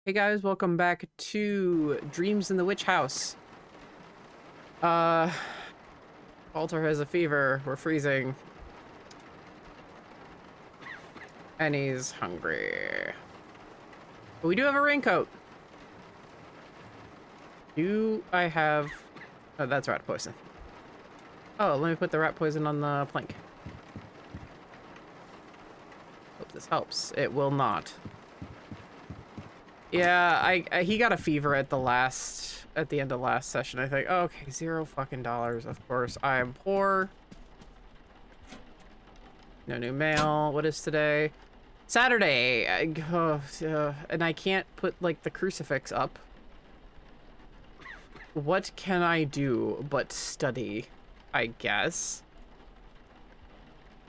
Hey guys, welcome back to Dreams in the Witch House. Walter has a fever, we're freezing. And he's hungry. But we do have a raincoat. Do I have... Oh, that's rat poison. Oh, let me put the rat poison on the plank. Hope this helps. It will not. Yeah, he got a fever at the end of last session, I think. Oh, okay, $0 fucking. Of course, I am poor. No new mail. What is today? Saturday. And I can't put, like, the crucifix up. What can I do but study, I guess?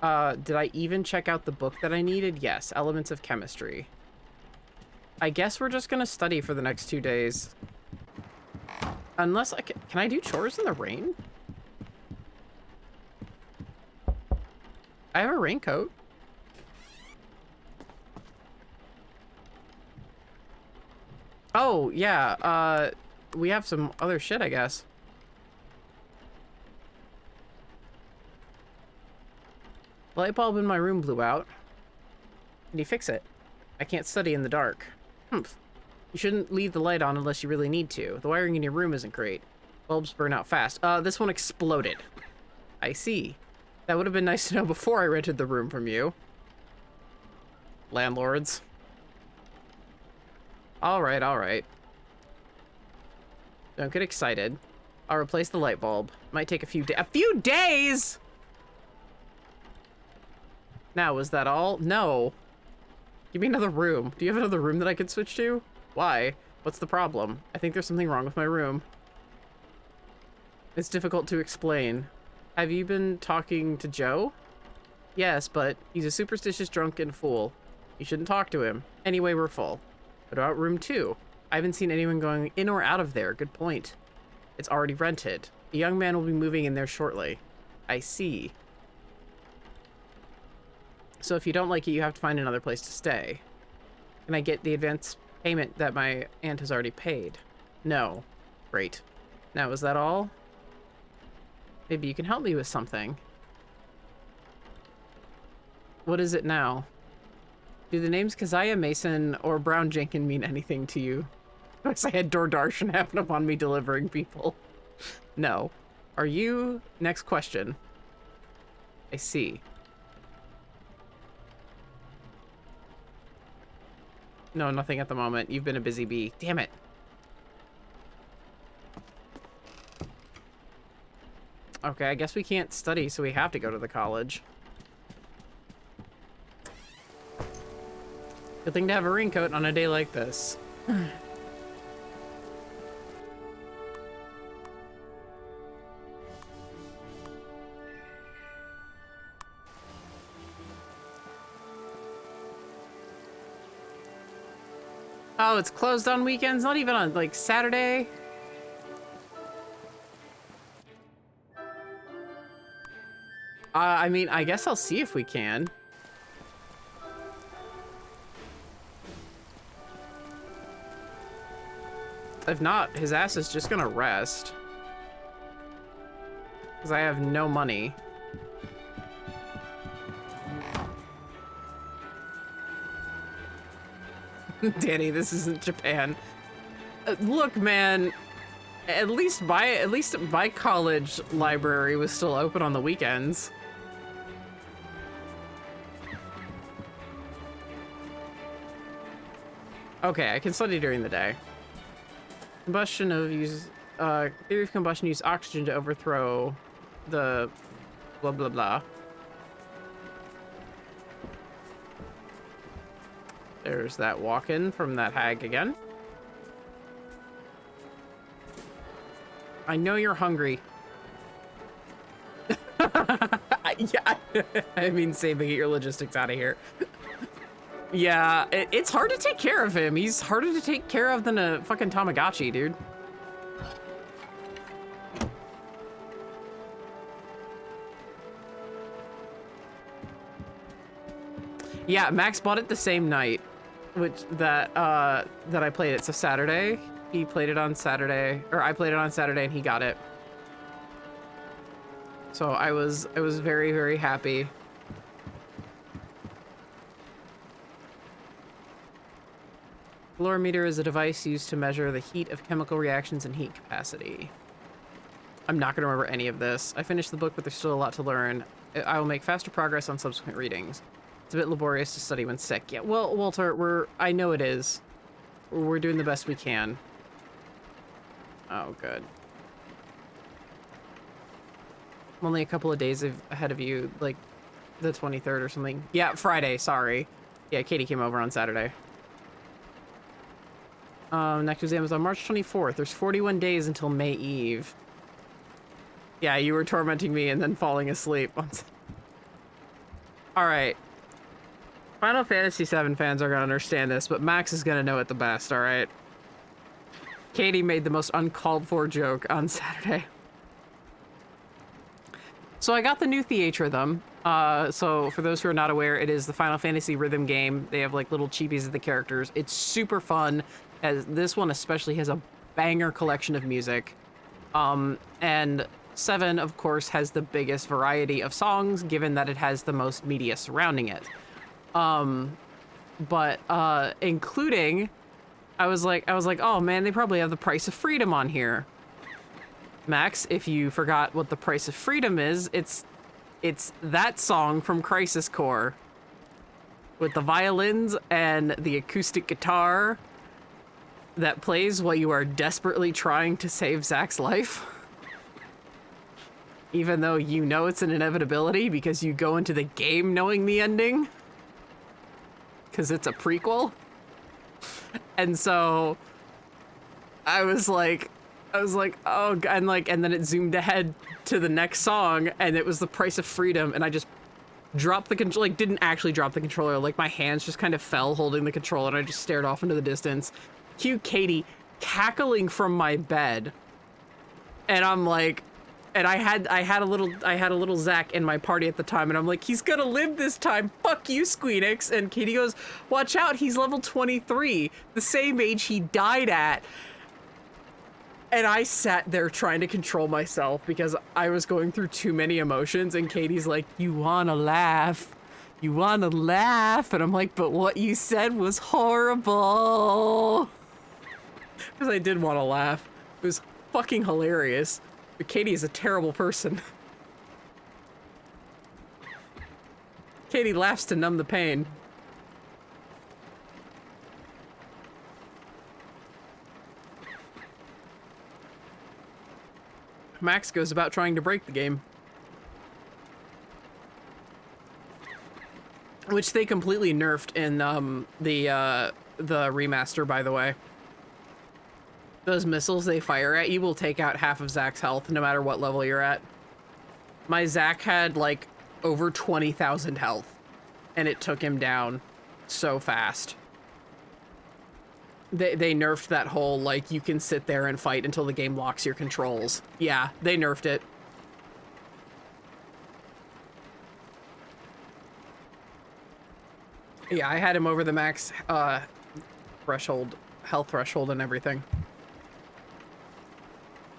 Did I even check out the book that I needed? Yes, Elements of Chemistry. I guess we're just gonna study for the next 2 days. Unless I can I do chores in the rain? I have a raincoat. Oh, yeah, we have some other shit, I guess. The light bulb in my room blew out. Can you fix it? I can't study in the dark. Humph. You shouldn't leave the light on unless you really need to. The wiring in your room isn't great. Bulbs burn out fast. This one exploded. I see. That would have been nice to know before I rented the room from you. Landlords. Alright, alright. Don't get excited. I'll replace the light bulb. Might take a few days. A few days?! Now, was that all? No. Give me another room. Do you have another room that I could switch to? Why? What's the problem? I think there's something wrong with my room. It's difficult to explain. Have you been talking to Joe? Yes, but he's a superstitious drunken fool. You shouldn't talk to him. Anyway, we're full. What about room 2? I haven't seen anyone going in or out of there. Good point. It's already rented. A young man will be moving in there shortly. I see. So if you don't like it, you have to find another place to stay. Can I get the advance payment that my aunt has already paid? No. Great. Now, is that all? Maybe you can help me with something. What is it now? Do the names Keziah Mason or Brown Jenkin mean anything to you? Because I had DoorDarshan happen upon me delivering people. No. Are you? Next question. I see. No, nothing at the moment. You've been a busy bee. Damn it. Okay, I guess we can't study, so we have to go to the college. Good thing to have a raincoat on a day like this. Oh, it's closed on weekends? Not even on, like, Saturday? I mean, I guess I'll see if we can. If not, his ass is just gonna rest. Because I have no money. Danny, this isn't Japan. Look, man, at least my college library was still open on the weekends. Okay, I can study during the day. Combustion of theory of combustion use oxygen to overthrow the blah blah blah. There's that walk-in from that hag again. I know you're hungry. Yeah, I mean, same thing. Get your logistics out of here. Yeah, it's hard to take care of him. He's harder to take care of than a fucking Tamagotchi, dude. Yeah, Max bought it the same night. that I played it. So Saturday, he played it on Saturday, or I played it on Saturday and he got it. So I was very, very happy. Calorimeter is a device used to measure the heat of chemical reactions and heat capacity. I'm not going to remember any of this. I finished the book, but there's still a lot to learn. I will make faster progress on subsequent readings. It's a bit laborious to study when sick. Yeah, well, Walter, I know it is. We're doing the best we can. Oh, good. I'm only a couple of days ahead of you, like the 23rd or something. Yeah, Friday, sorry. Yeah, Katie came over on Saturday. Next exam is on March 24th. There's 41 days until May Eve. Yeah, you were tormenting me and then falling asleep. Alright. Final Fantasy VII fans are gonna understand this, but Max is gonna know it the best, alright? Katie made the most uncalled for joke on Saturday. So I got the new Theatrhythm. So for those who are not aware, it is the Final Fantasy rhythm game. They have like little cheepies of the characters. It's super fun, as this one especially has a banger collection of music. And 7, of course, has the biggest variety of songs, given that it has the most media surrounding it. Including, I was like, oh man, they probably have the Price of Freedom on here. Max, if you forgot what the Price of Freedom is, it's that song from Crisis Core with the violins and the acoustic guitar that plays while you are desperately trying to save Zack's life. Even though you know it's an inevitability because you go into the game knowing the ending. Because it's a prequel. And so I was like, oh, and then it zoomed ahead to the next song and it was the Price of Freedom, and I just dropped the control, like didn't actually drop the controller, like my hands just kind of fell holding the controller and I just stared off into the distance. Cue Katie cackling from my bed. And I'm like, and I had a little Zack in my party at the time, and I'm like, he's gonna live this time. Fuck you, Squeenix. And Katie goes, watch out, he's level 23, the same age he died at. And I sat there trying to control myself because I was going through too many emotions, and Katie's like, you wanna laugh? You wanna laugh? And I'm like, but what you said was horrible. Because I did want to laugh. It was fucking hilarious. But Katie is a terrible person. Katie laughs to numb the pain. Max goes about trying to break the game. Which they completely nerfed in the remaster, by the way. Those missiles they fire at you will take out half of Zack's health, no matter what level you're at. My Zack had, like, over 20,000 health, and it took him down so fast. They nerfed that whole, like, you can sit there and fight until the game locks your controls. Yeah, they nerfed it. Yeah, I had him over the max, threshold, health threshold and everything.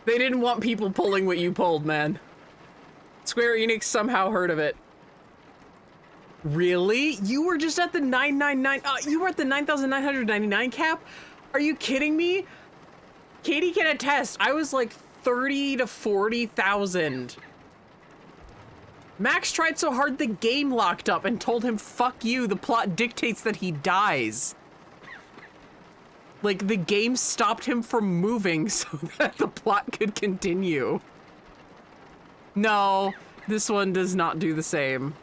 They didn't want people pulling what you pulled, man. Square Enix somehow heard of it. Really? You were just at the 999, you were at the 9,999 cap? Are you kidding me? Katie can attest, I was like 30 to 40,000. Max tried so hard the game locked up and told him, fuck you, the plot dictates that he dies. Like, the game stopped him from moving so that the plot could continue. No, this one does not do the same.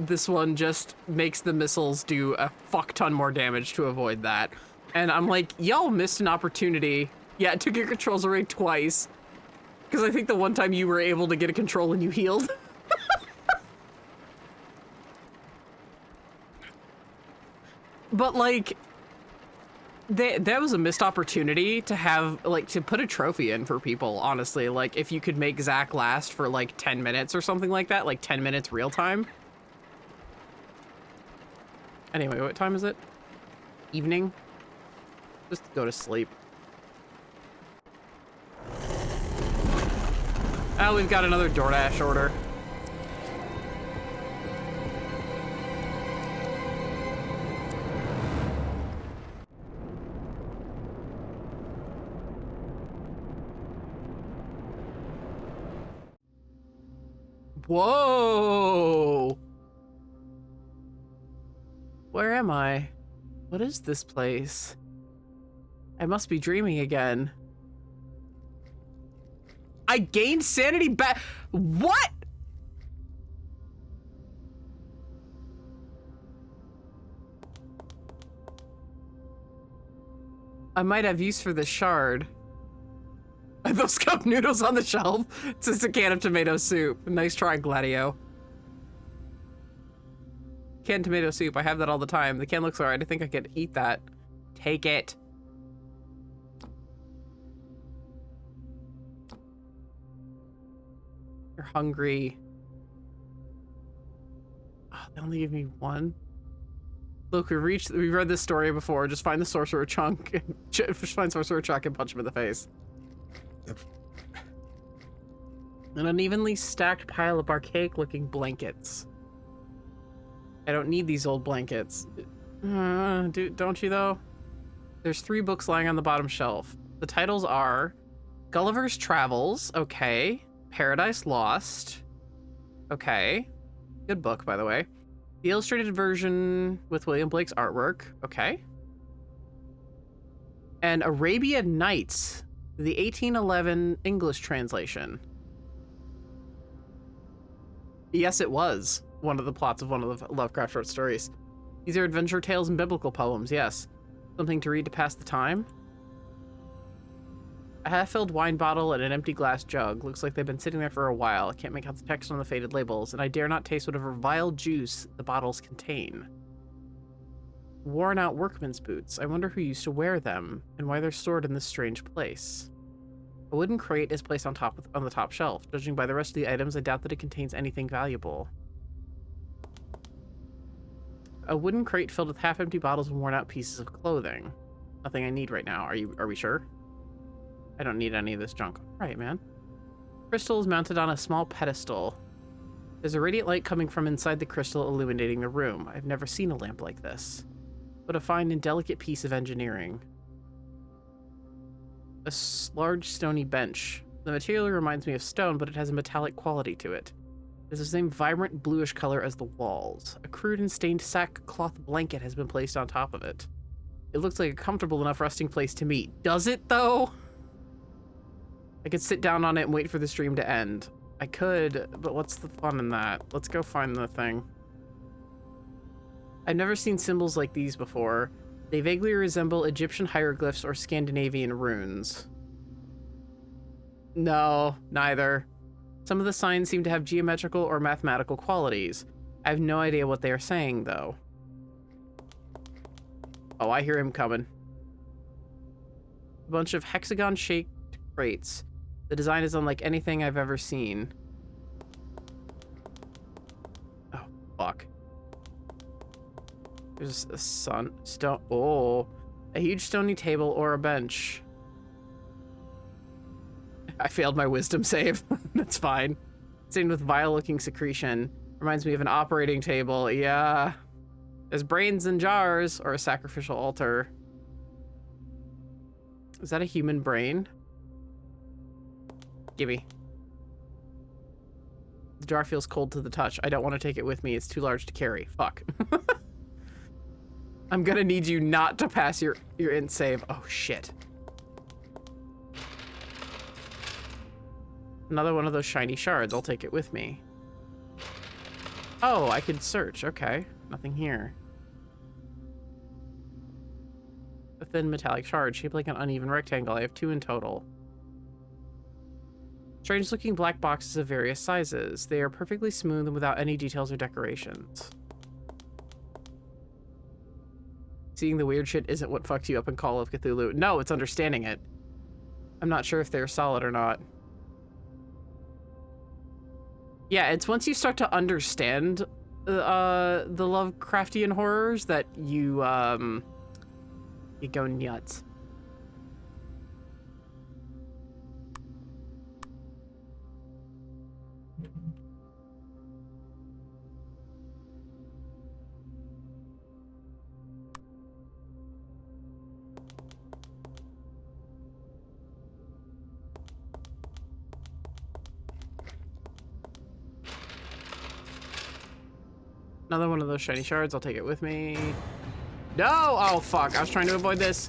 This one just makes the missiles do a fuck ton more damage to avoid that. And I'm like, y'all missed an opportunity. Yeah, it took your controls away twice. Because I think the one time you were able to get a control and you healed. But, like, that was a missed opportunity to have, like, to put a trophy in for people, honestly. Like, if you could make Zack last for, like, 10 minutes or something like that, like 10 minutes real time. Anyway, what time is it? evening. Just go to sleep. Oh, we've got another DoorDash order. Whoa! Where am I? What is this place? I must be dreaming again. I gained sanity back. What? I might have use for this shard. Are those cup noodles on the shelf? It's just a can of tomato soup. Nice try, Gladio. Canned tomato soup. I have that all the time. The can looks alright. I think I could eat that. Take it. You're hungry. Oh, they only give me one. Look, we've read this story before. Just find the sorcerer chunk. Just find sorcerer chunk and punch him in the face. An unevenly stacked pile of archaic-looking blankets. I don't need these old blankets. Don't you, though? There's 3 books lying on the bottom shelf. The titles are Gulliver's Travels, okay. Paradise Lost, okay. Good book, by the way. The illustrated version with William Blake's artwork, okay. And Arabian Nights, the 1811 English translation. Yes, it was one of the plots of one of the Lovecraft short stories. These are adventure tales and biblical poems, yes. Something to read to pass the time. A half-filled wine bottle and an empty glass jug. Looks like they've been sitting there for a while. I can't make out the text on the faded labels, and I dare not taste whatever vile juice the bottles contain. Worn-out workman's boots. I wonder who used to wear them, and why they're stored in this strange place. A wooden crate is placed on the top shelf. Judging by the rest of the items, I doubt that it contains anything valuable. A wooden crate filled with half-empty bottles and worn-out pieces of clothing. Nothing I need right now. Are we sure? I don't need any of this junk. All right, man. Crystal is mounted on a small pedestal. There's a radiant light coming from inside the crystal, illuminating the room. I've never seen a lamp like this. What a fine and delicate piece of engineering. A large stony bench. The material reminds me of stone, but it has a metallic quality to it. It's the same vibrant bluish color as the walls. A crude and stained sackcloth blanket has been placed on top of it. It looks like a comfortable enough resting place to meet. Does it, though? I could sit down on it and wait for the stream to end. I could, but what's the fun in that? Let's go find the thing. I've never seen symbols like these before. They vaguely resemble Egyptian hieroglyphs or Scandinavian runes. No, neither. Some of the signs seem to have geometrical or mathematical qualities. I have no idea what they are saying, though. Oh, I hear him coming. A bunch of hexagon-shaped crates. The design is unlike anything I've ever seen. Oh, fuck. There's a stone. Oh, a huge stony table or a bench. I failed my wisdom save. That's fine. Stained with vile-looking secretion. Reminds me of an operating table. Yeah. There's brains in jars or a sacrificial altar. Is that a human brain? Gimme. The jar feels cold to the touch. I don't want to take it with me. It's too large to carry. Fuck. I'm gonna need you not to pass your int save. Oh, shit. Another one of those shiny shards. I'll take it with me. Oh, I could search. Okay. Nothing here. A thin metallic shard shaped like an uneven rectangle. I have 2 in total. Strange looking black boxes of various sizes. They are perfectly smooth and without any details or decorations. Seeing the weird shit isn't what fucks you up in Call of Cthulhu. No, it's understanding it. I'm not sure if they're solid or not. Yeah, it's once you start to understand the Lovecraftian horrors that you You go nuts. Another one of those shiny shards. I'll take it with me. No! Oh, fuck. I was trying to avoid this.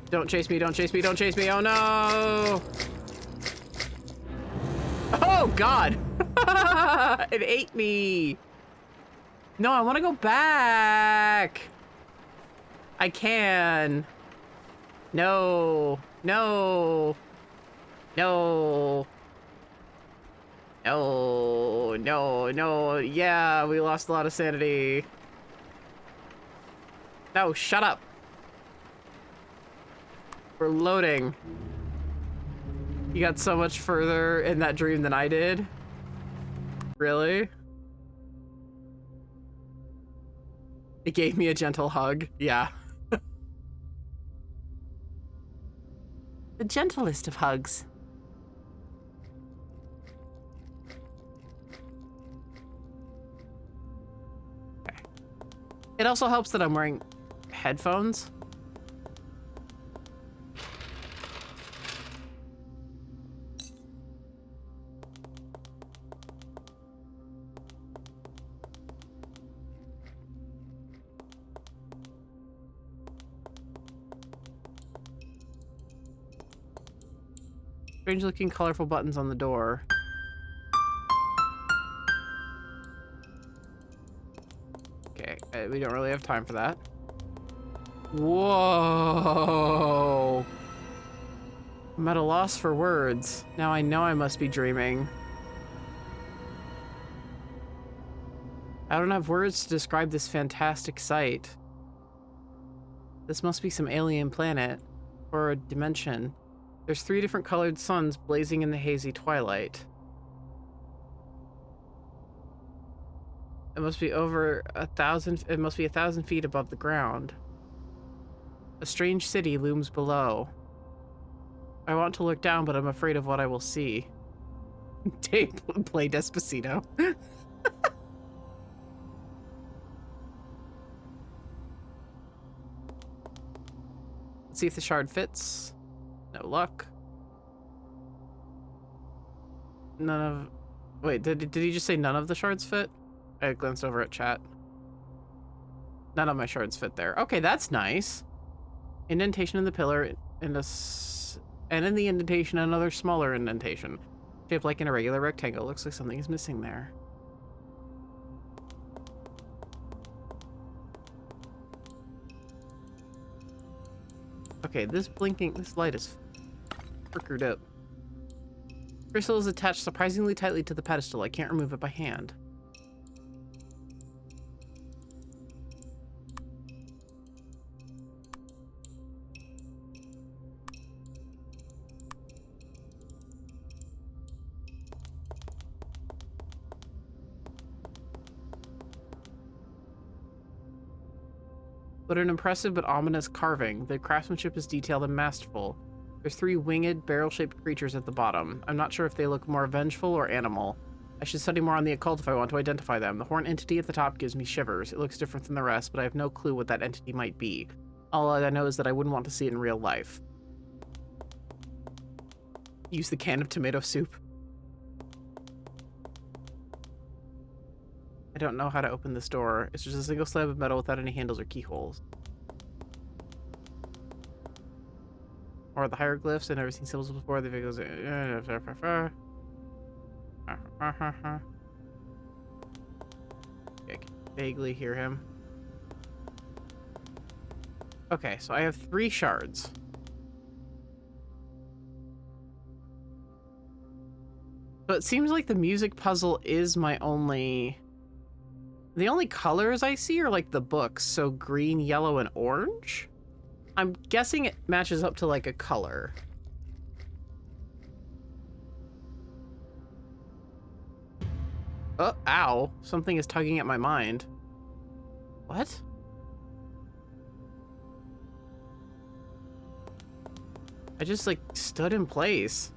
Don't chase me. Don't chase me. Don't chase me. Oh, no. Oh, God. It ate me. No, I want to go back. I can. No. No. No. No, no, no. Yeah, we lost a lot of sanity. No, shut up. We're loading. You got so much further in that dream than I did. Really? It gave me a gentle hug. Yeah. The gentlest of hugs. It also helps that I'm wearing headphones. Strange looking colorful buttons on the door. Okay, we don't really have time for that. Whoa. I'm at a loss for words. Now I know I must be dreaming. I don't have words to describe this fantastic sight. This must be some alien planet or a dimension. There's 3 different colored suns blazing in the hazy twilight. It must be over 1,000. It must be 1,000 feet above the ground. A strange city looms below. I want to look down, but I'm afraid of what I will see. Play Despacito. Let's see if the shard fits. No luck. None of... Wait, did he just say none of the shards fit? I glanced over at chat. None of my shards fit there. Okay, that's nice. Indentation in the pillar, and in the indentation, another smaller indentation. Shaped like an irregular rectangle. Looks like something is missing there. Okay, this light is flickered up. Crystal is attached surprisingly tightly to the pedestal. I can't remove it by hand. What an impressive but ominous carving. The craftsmanship is detailed and masterful. There's 3 winged, barrel-shaped creatures at the bottom. I'm not sure if they look more vengeful or animal. I should study more on the occult if I want to identify them. The horn entity at the top gives me shivers. It looks different than the rest, but I have no clue what that entity might be. All I know is that I wouldn't want to see it in real life. Use the can of tomato soup. I don't know how to open this door. It's just a single slab of metal without any handles or keyholes. Or the hieroglyphs. I've never seen symbols before. The videos. I can vaguely hear him. Okay, so I have 3 shards. So it seems like the music puzzle is my only... The only colors I see are like the books, so green, yellow, and orange. I'm guessing it matches up to like a color. Oh, ow. Something is tugging at my mind. What? I just, like, stood in place.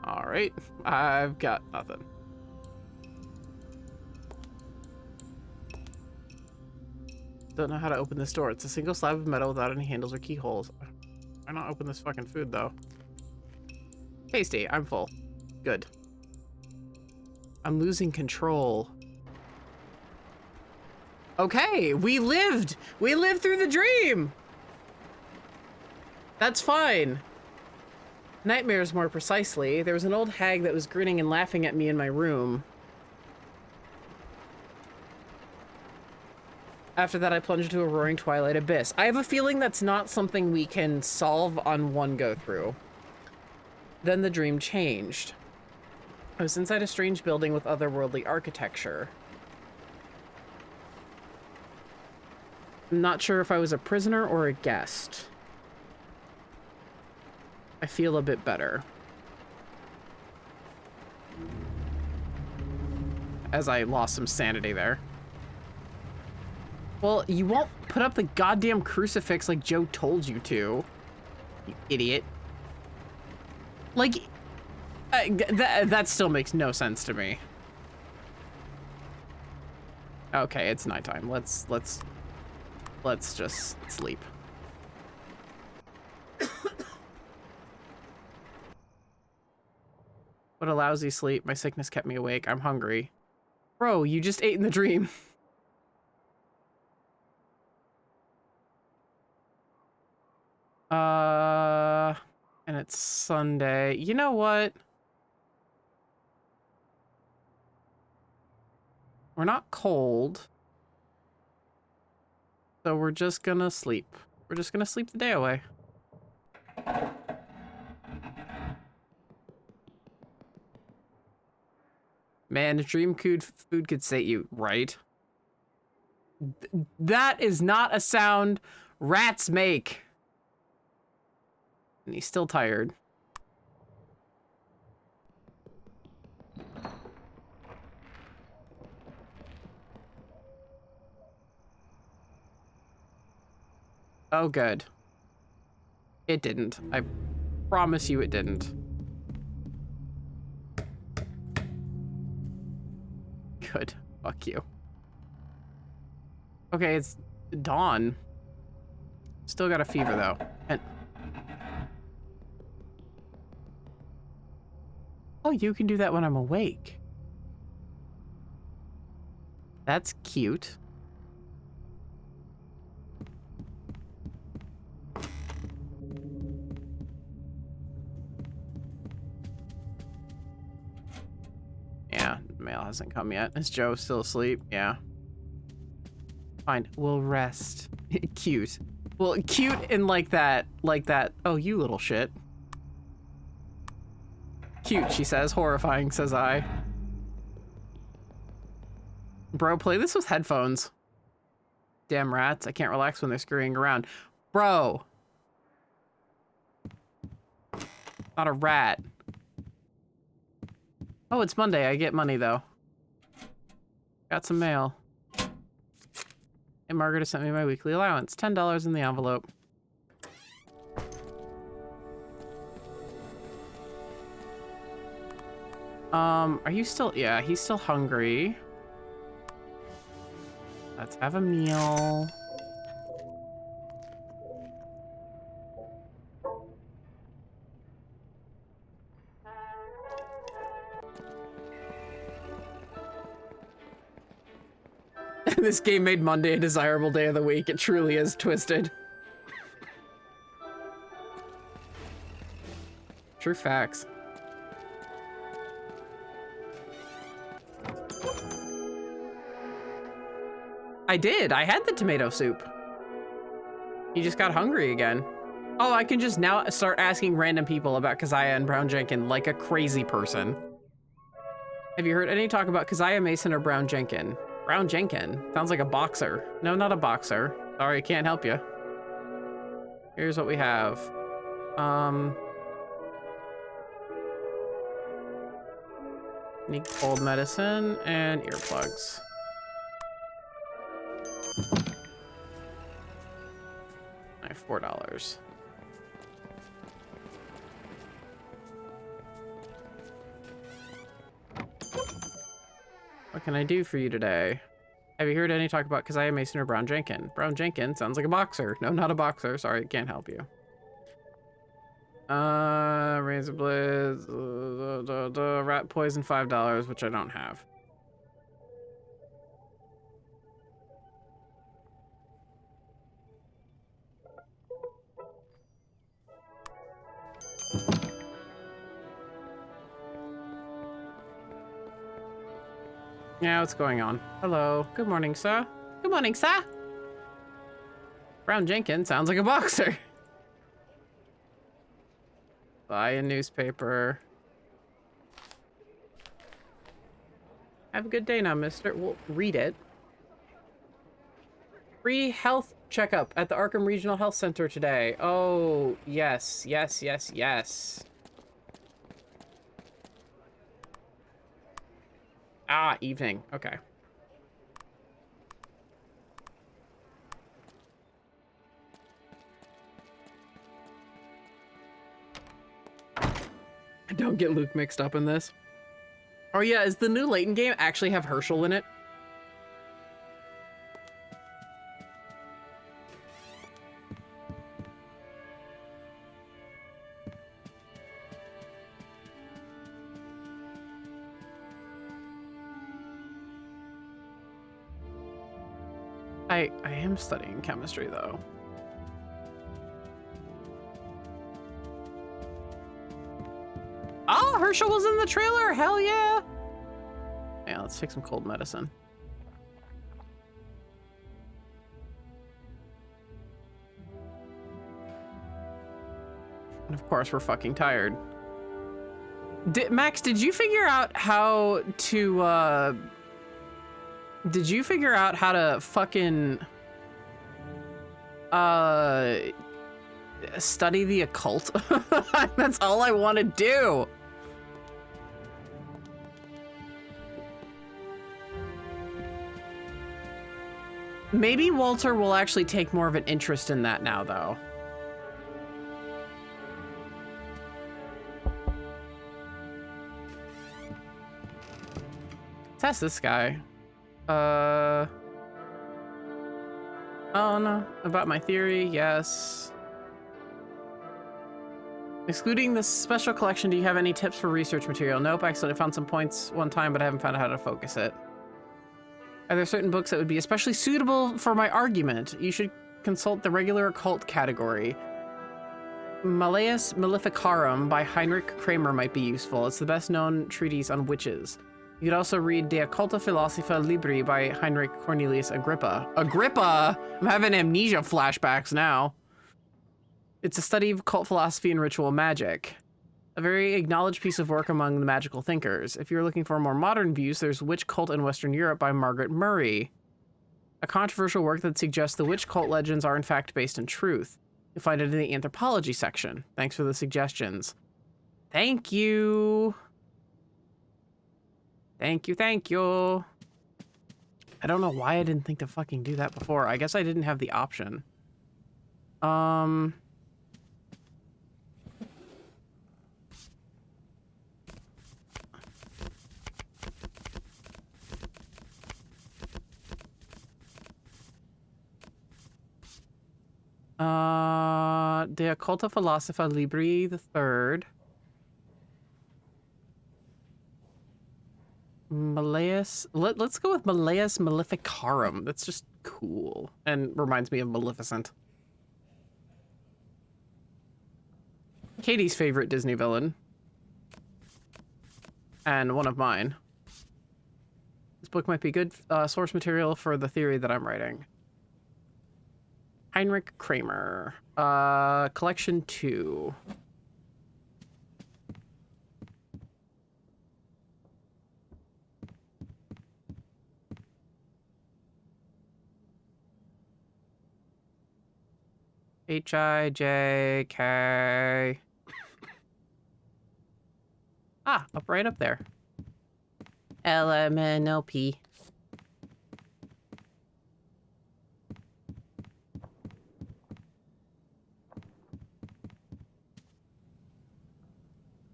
All right, I've got nothing. Don't know how to open this door. It's a single slab of metal without any handles or keyholes. Why not open this fucking food, though? Tasty. I'm full. Good. I'm losing control. Okay, we lived! We lived through the dream! That's fine. Nightmares, more precisely. There was an old hag that was grinning and laughing at me in my room. After that, I plunged into a roaring twilight abyss. I have a feeling that's not something we can solve on one go-through. Then the dream changed. I was inside a strange building with otherworldly architecture. I'm not sure if I was a prisoner or a guest. I feel a bit better. As I lost some sanity there. Well, you won't put up the goddamn crucifix like Joe told you to. You idiot. Like, that still makes no sense to me. Okay, it's nighttime. Let's just sleep. What a lousy sleep. My sickness kept me awake. I'm hungry. Bro, you just ate in the dream. And it's Sunday. You know what? We're not cold. So we're just gonna sleep. We're just gonna sleep the day away. Man, dream food could sate you, right? That is not a sound rats make. And he's still tired. Oh, good. It didn't. I promise you it didn't. Good. Fuck you. Okay, it's dawn. Still got a fever, though. And oh, you can do that when I'm awake. That's cute. Yeah, mail hasn't come yet. Is Joe still asleep? Yeah. Fine, we'll rest. Cute. Well, cute in like that. Oh, you little shit. Cute, she says. Horrifying, says I. Bro, play this with headphones. Damn rats. I can't relax when they're scurrying around. Bro. Not a rat. Oh, it's Monday. I get money, though. Got some mail. And Margaret has sent me my weekly allowance. $10 in the envelope. Are you still... Yeah, he's still hungry. Let's have a meal. This game made Monday a desirable day of the week. It truly is twisted. True facts. I did. I had the tomato soup. He just got hungry again. Oh, I can just now start asking random people about Keziah and Brown Jenkin like a crazy person. Have you heard any talk about Keziah Mason or Brown Jenkin? Brown Jenkin? Sounds like a boxer. No, not a boxer. Sorry, I can't help you. Here's what we have. Need cold medicine and earplugs. I have $4. What can I do for you today? Have you heard any talk about Keziah Mason or Brown Jenkin? Brown Jenkin sounds like a boxer. No, not a boxer. Sorry, can't help you. Razor blades, rat poison $5, which I don't have. Yeah, what's going on? Hello. Good morning, sir. Good morning, sir. Brown Jenkin sounds like a boxer. Buy a newspaper. Have a good day now, mister. We'll read it. Free health checkup at the Arkham Regional Health Center today. Oh, yes, yes, yes, yes. Ah, evening. Okay. Don't get Luke mixed up in this. Oh yeah, is the new Layton game actually have Herschel in it? I am studying chemistry though. Oh, Herschel was in the trailer. Hell yeah. Yeah, let's take some cold medicine. And of course, we're fucking tired. Max, did you figure out how to, did you figure out how to fucking, study the occult? That's all I want to do. Maybe Walter will actually take more of an interest in that now, though. Test this guy. Oh no. About my theory, yes. Excluding this special collection, do you have any tips for research material? Nope, I actually found some points one time, but I haven't found out how to focus it. Are there certain books that would be especially suitable for my argument? You should consult the regular occult category. Malleus Maleficarum by Heinrich Kramer might be useful. It's the best known treatise on witches. You could also read De Occulta Philosopha Libri by Heinrich Cornelius Agrippa. Agrippa! I'm having amnesia flashbacks now. It's a study of occult philosophy and ritual magic. A very acknowledged piece of work among the magical thinkers. If you're looking for more modern views, there's Witch Cult in Western Europe by Margaret Murray. A controversial work that suggests the witch cult legends are in fact based in truth. You'll find it in the anthropology section. Thanks for the suggestions. Thank you. Thank you, thank you. I don't know why I didn't think to fucking do that before. I guess I didn't have the option. De Occulta Philosopha Libri the Third. Malleus. Let's go with Malleus Maleficarum. That's just cool and reminds me of Maleficent. Katie's favorite Disney villain. And one of mine. This book might be good source material for the theory that I'm writing. Heinrich Kramer. Collection 2. H-I-J-K. Ah, right up there. L-M-N-O-P.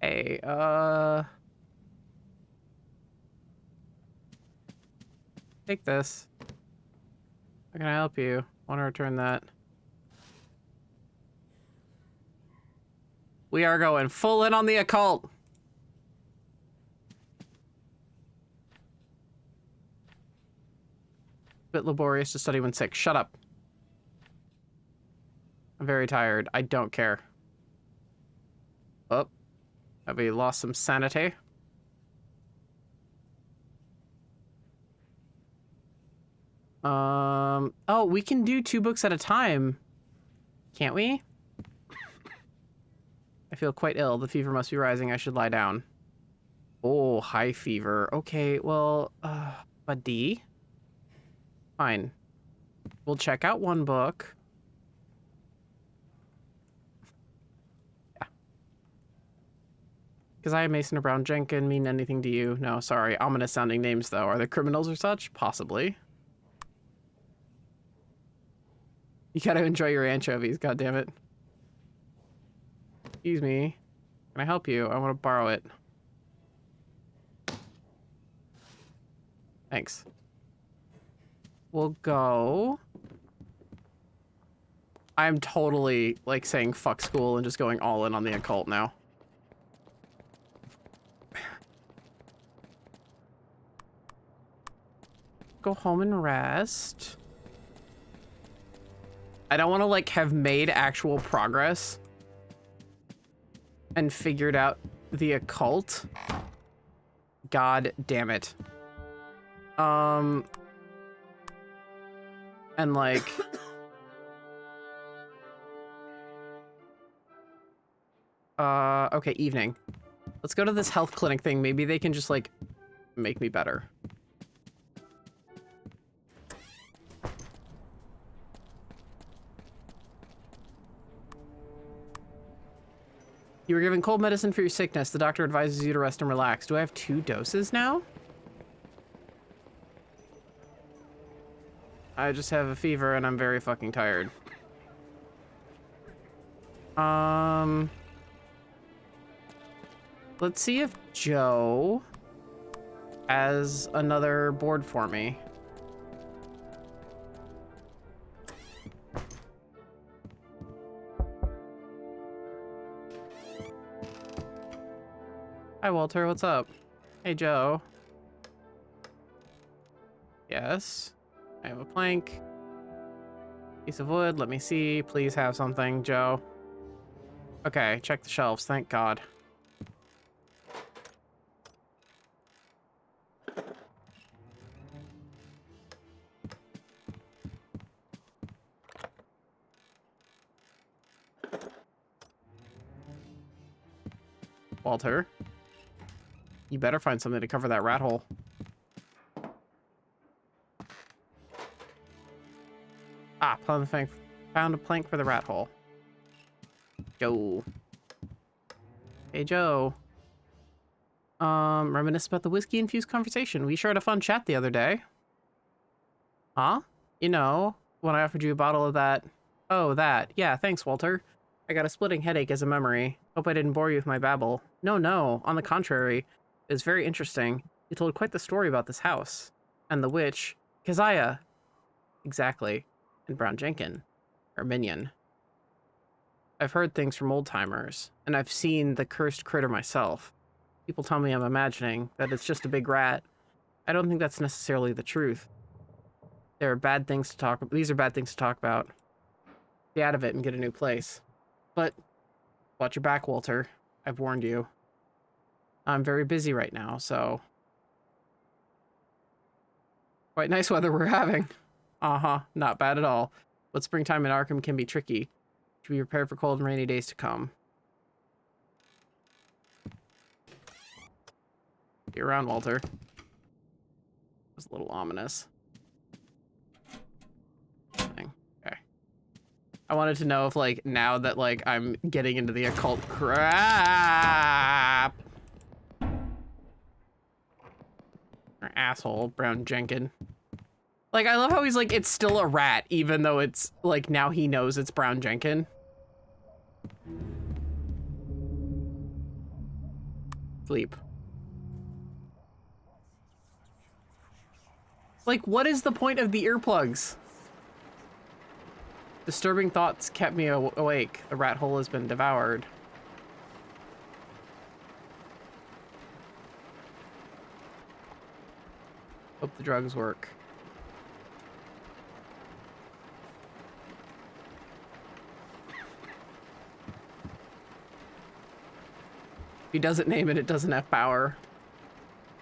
Hey, take this. How can I help you? Want to return that? We are going full in on the occult. Bit laborious to study when sick. Shut up. I'm very tired. I don't care. Oh, have we lost some sanity? Oh, we can do 2 books at a time. Can't we? I feel quite ill. The fever must be rising. I should lie down. Oh, high fever. Okay, well, buddy. Fine. We'll check out 1 book. Yeah. Because I am Mason or Brown Jenkin mean anything to you? No, sorry. Ominous sounding names, though. Are they criminals or such? Possibly. You gotta enjoy your anchovies, goddammit. Excuse me. Can I help you? I want to borrow it. Thanks. We'll go. I'm totally, like, saying fuck school and just going all in on the occult now. Go home and rest. I don't want to, like, have made actual progress and figured out the occult. God damn it. And, like... okay, evening. Let's go to this health clinic thing. Maybe they can just, like, make me better. You were given cold medicine for your sickness. The doctor advises you to rest and relax. Do I have 2 doses now? I just have a fever and I'm very fucking tired. Let's see if Joe has another board for me. Hi, Walter. What's up? Hey, Joe. Yes. I have a plank. Piece of wood. Let me see. Please have something, Joe. Okay, check the shelves. Thank God. Walter. You better find something to cover that rat hole. Ah, found a plank for the rat hole. Joe. Hey, Joe. Reminisce about the whiskey-infused conversation. We sure had a fun chat the other day. Huh? You know, when I offered you a bottle of that... Oh, that. Yeah, thanks, Walter. I got a splitting headache as a memory. Hope I didn't bore you with my babble. No. On the contrary. It was very interesting. You told quite the story about this house. And the witch. Keziah. Exactly. And Brown Jenkin. Or minion. I've heard things from old-timers. And I've seen the cursed critter myself. People tell me I'm imagining. That it's just a big rat. I don't think that's necessarily the truth. These are bad things to talk about. Get out of it and get a new place. But watch your back, Walter. I've warned you. I'm very busy right now, so... Quite nice weather we're having. Uh-huh, not bad at all. But springtime in Arkham can be tricky. Should be prepared for cold and rainy days to come. Be around, Walter. It was a little ominous. Okay. I wanted to know if, like, now that, like, I'm getting into the occult crap. Or asshole, Brown Jenkin. Like, I love how he's like, it's still a rat, even though it's, like, now he knows it's Brown Jenkin. Sleep. Like, what is the point of the earplugs? Disturbing thoughts kept me awake. The rat hole has been devoured. Hope the drugs work. If he doesn't name it, it doesn't have power.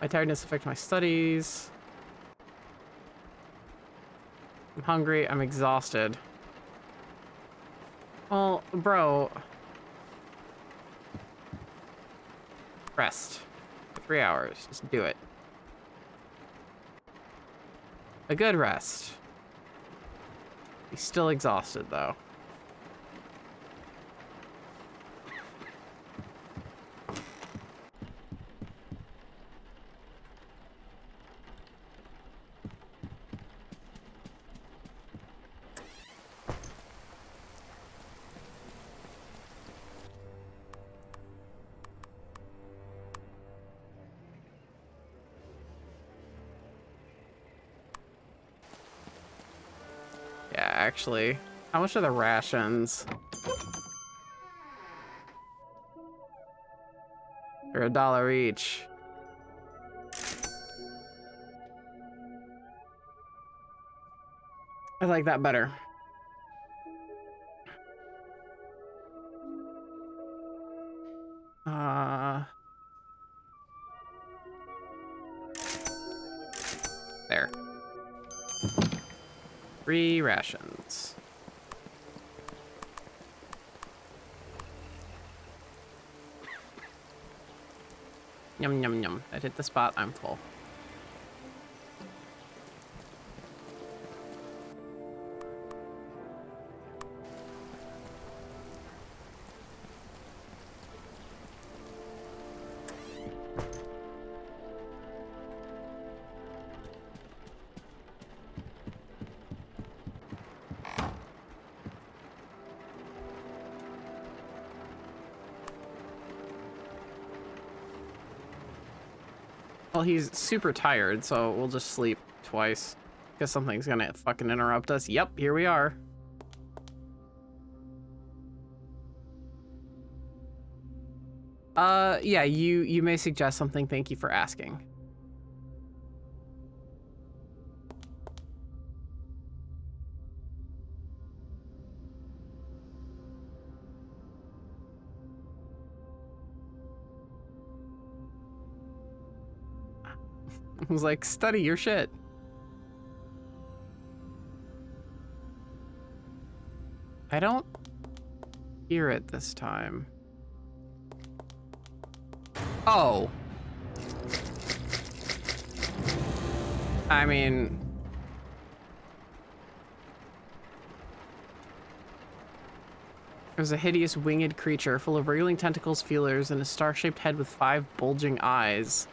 My tiredness affects my studies. I'm hungry. I'm exhausted. Well, bro. Rest. For 3 hours. Just do it. A good rest. He's still exhausted, though. Actually, how much are the rations? They're $1 each. I like that better. There. 3 rations. Yum, yum, yum. I hit the spot. I'm full. Well, he's super tired, so we'll just sleep twice. Guess something's gonna fucking interrupt us. Yep, here we are. Yeah, you may suggest something. Thank you for asking. I was like, study your shit. I don't hear it this time. Oh. I mean... There's a hideous winged creature full of wriggling tentacles, feelers, and a star-shaped head with 5 bulging eyes.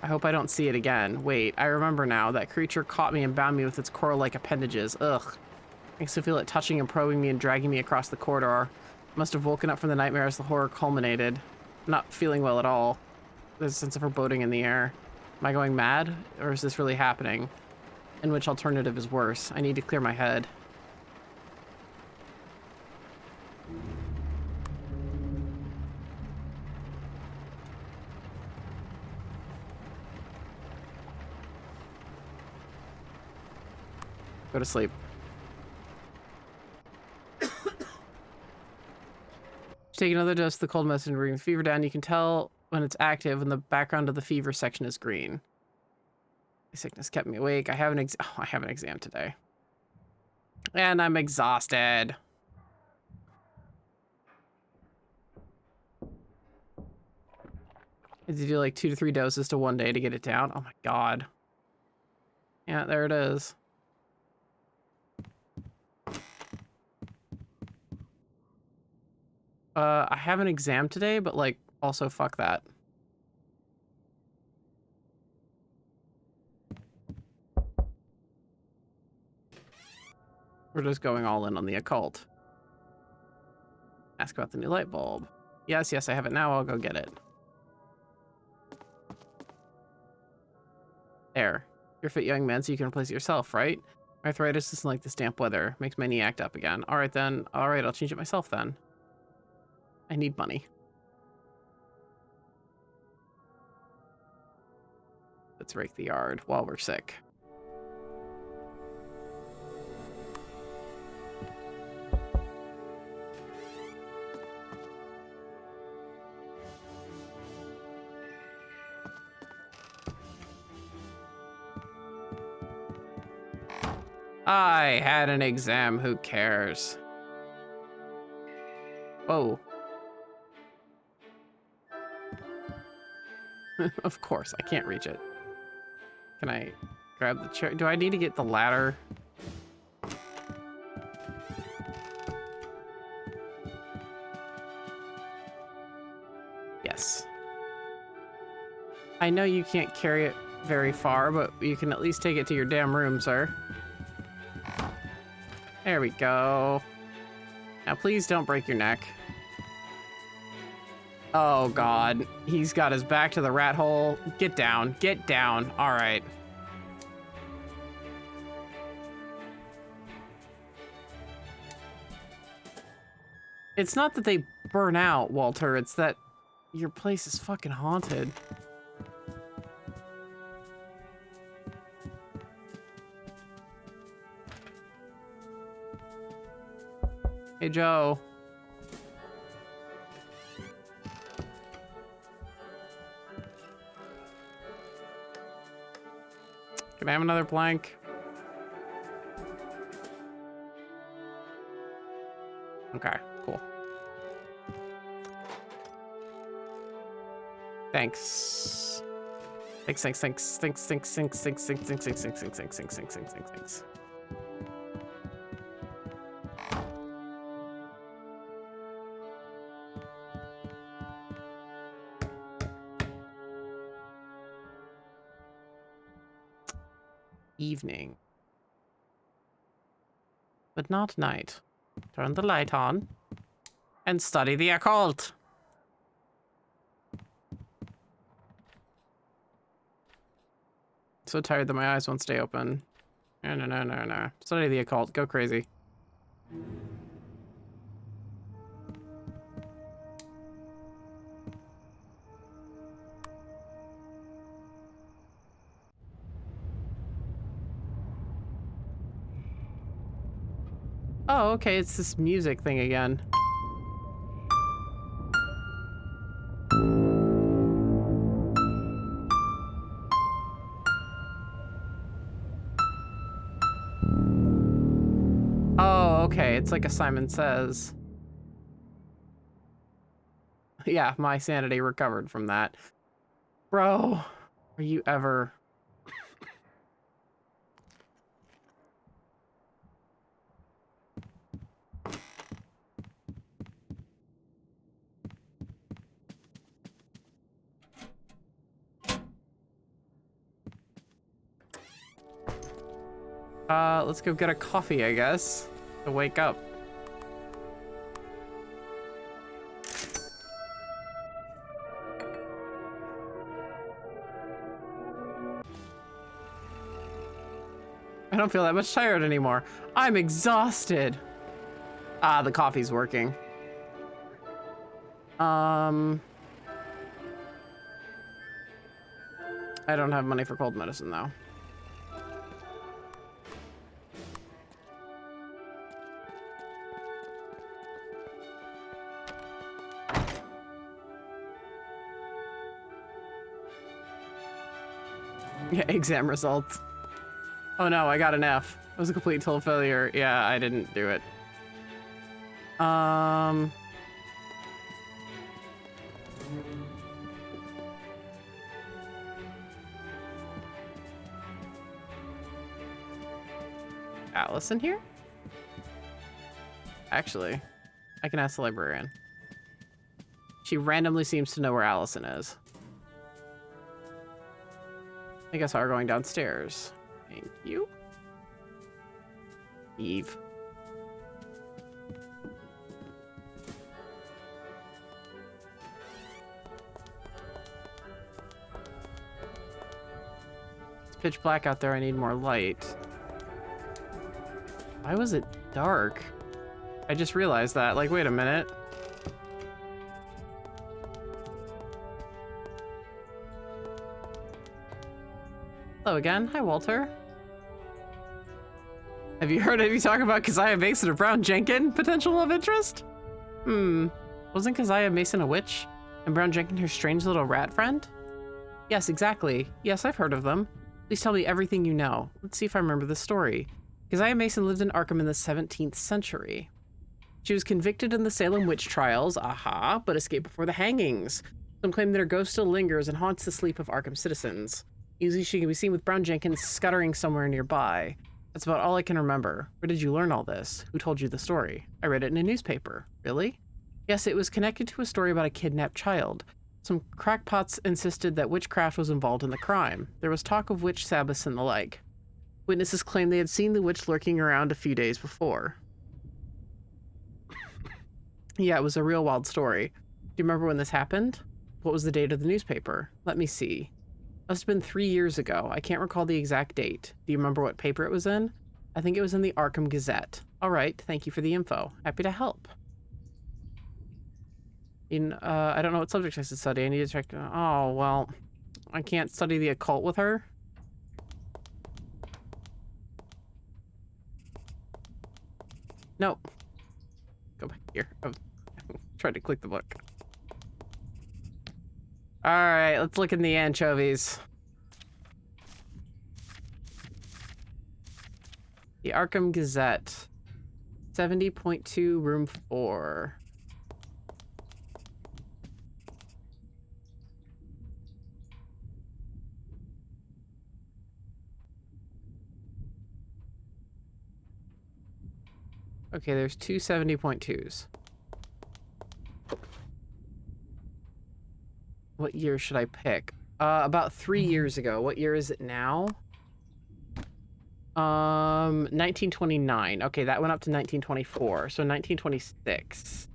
I hope I don't see it again. Wait, I remember now. That creature caught me and bound me with its coral-like appendages. Ugh. Makes me feel it touching and probing me and dragging me across the corridor. I must have woken up from the nightmare as the horror culminated. I'm not feeling well at all. There's a sense of foreboding in the air. Am I going mad? Or is this really happening? And which alternative is worse? I need to clear my head. Go to sleep. Take another dose of the cold medicine to bring the fever down. You can tell when it's active when the background of the fever section is green. My sickness kept me awake. I have an exam today. And I'm exhausted. I had to do like 2 to 3 doses to 1 day to get it down. Oh my god. Yeah, there it is. I have an exam today, but like, also fuck that. We're just going all in on the occult. Ask about the new light bulb. Yes, yes, I have it now. I'll go get it. There. You're a fit young man, so you can replace it yourself, right? Arthritis doesn't like this damp weather. Makes my knee act up again. All right, then. All right, I'll change it myself then. I need money. Let's rake the yard while we're sick. I had an exam, who cares? Whoa. Of course, I can't reach it. Can I grab the chair? Do I need to get the ladder? Yes. I know you can't carry it very far, but you can at least take it to your damn room, sir. There we go. Now please don't break your neck. Oh god, he's got his back to the rat hole. Get down, get down. All right. It's not that they burn out, Walter. It's that your place is fucking haunted. Hey, Joe. Can I have another plank? Okay, cool. Thanks. Thanks. Evening. But not night. Turn the light on and study the occult. So tired that my eyes won't stay open. No. Study the occult. Go crazy. Oh, okay, it's this music thing again. Oh, okay, it's like a Simon Says. Yeah, my sanity recovered from that. Bro, are you ever... Let's go get a coffee, I guess, to wake up. I don't feel that much tired anymore. I'm exhausted. Ah, the coffee's working. I don't have money for cold medicine, though. Yeah, exam results. Oh no, I got an F. It was a complete total failure. Yeah, I didn't do it. Alice in here? Actually, I can ask the librarian. She randomly seems to know where Allison is. I guess we're going downstairs. Thank you. Eve. It's pitch black out there. I need more light. Why was it dark? I just realized that. Like, wait a minute. Hello again. Hi, Walter. Have you heard any talk about Keziah Mason or Brown Jenkin? Potential love interest? Wasn't Keziah Mason a witch? And Brown Jenkin her strange little rat friend? Yes, exactly. Yes, I've heard of them. Please tell me everything you know. Let's see if I remember the story. Keziah Mason lived in Arkham in the 17th century. She was convicted in the Salem witch trials, aha, but escaped before the hangings. Some claim that her ghost still lingers and haunts the sleep of Arkham citizens. Usually she can be seen with Brown Jenkins scuttering somewhere nearby. That's about all I can remember. Where did you learn all this? Who told you the story? I read it in a newspaper. Really? Yes, it was connected to a story about a kidnapped child. Some crackpots insisted that witchcraft was involved in the crime. There was talk of witch sabbaths and the like. Witnesses claimed they had seen the witch lurking around a few days before. Yeah, it was a real wild story. Do you remember when this happened? What was the date of the newspaper? Let me see. Must have been 3 years ago. I can't recall the exact date. Do you remember what paper it was in? I think it was in the Arkham Gazette. All right, thank you for the info. Happy to help. I don't know what subject I should study. I need to check. Oh, well, I can't study the occult with her. No. Go back here. I was trying to click the book. All right, let's look in the anchovies. The Arkham Gazette. 70.2, room 4. Okay, there's two 70.2s. What year should I pick? About 3 years ago. What year is it now? 1929. Okay, that went up to 1924. So 1926.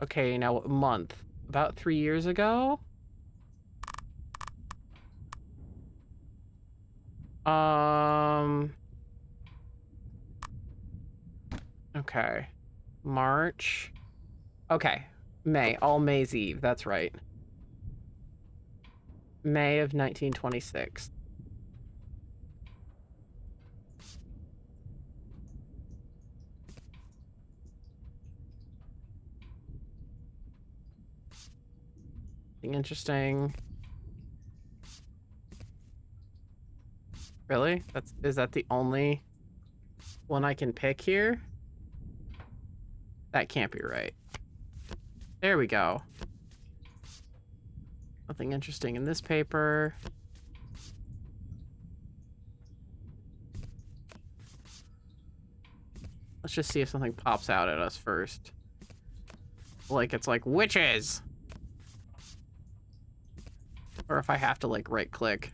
Okay, now what month? About 3 years ago? Okay. March. Okay. May. All May's Eve. That's right. May of 1926. Interesting. Really? Is that the only one I can pick here? That can't be right. There we go. Nothing interesting in this paper. Let's just see if something pops out at us first. Like it's like witches! Or if I have to like right click.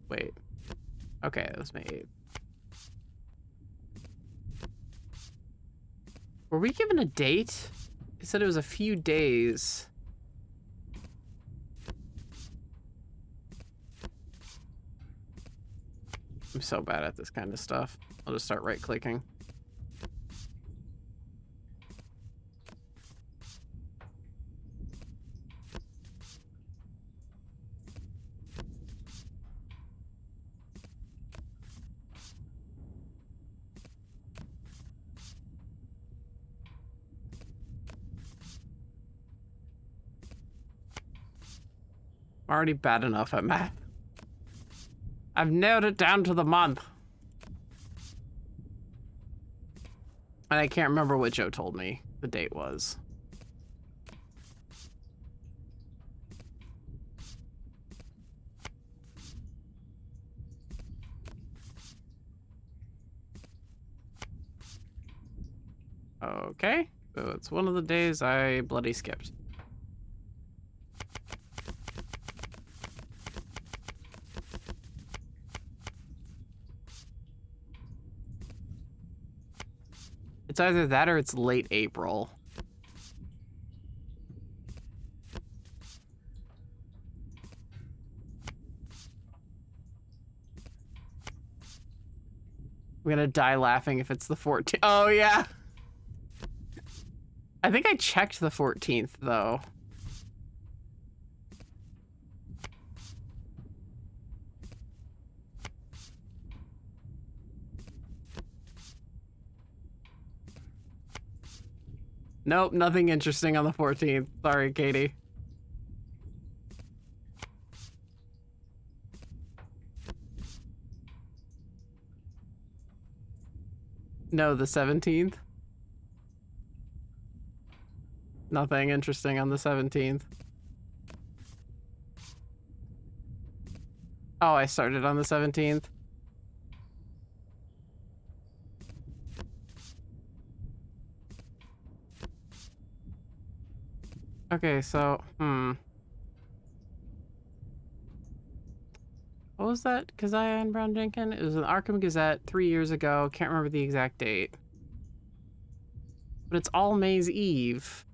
Wait. Okay, that was May 8th. Were we given a date? It said it was a few days. I'm so bad at this kind of stuff. I'll just start right clicking. I'm already bad enough at math. I've narrowed it down to the month. And I can't remember what Joe told me the date was. Okay, so it's one of the days I bloody skipped. It's either that or it's late April. I'm gonna die laughing if it's the 14th. Oh, yeah. I think I checked the 14th, though. Nope, nothing interesting on the 14th. Sorry, Katie. No, the 17th. Nothing interesting on the 17th. Oh, I started on the 17th. Okay, so, what was that? Keziah and Brown Jenkin? It was an Arkham Gazette 3 years ago. Can't remember the exact date. But it's all May's Eve.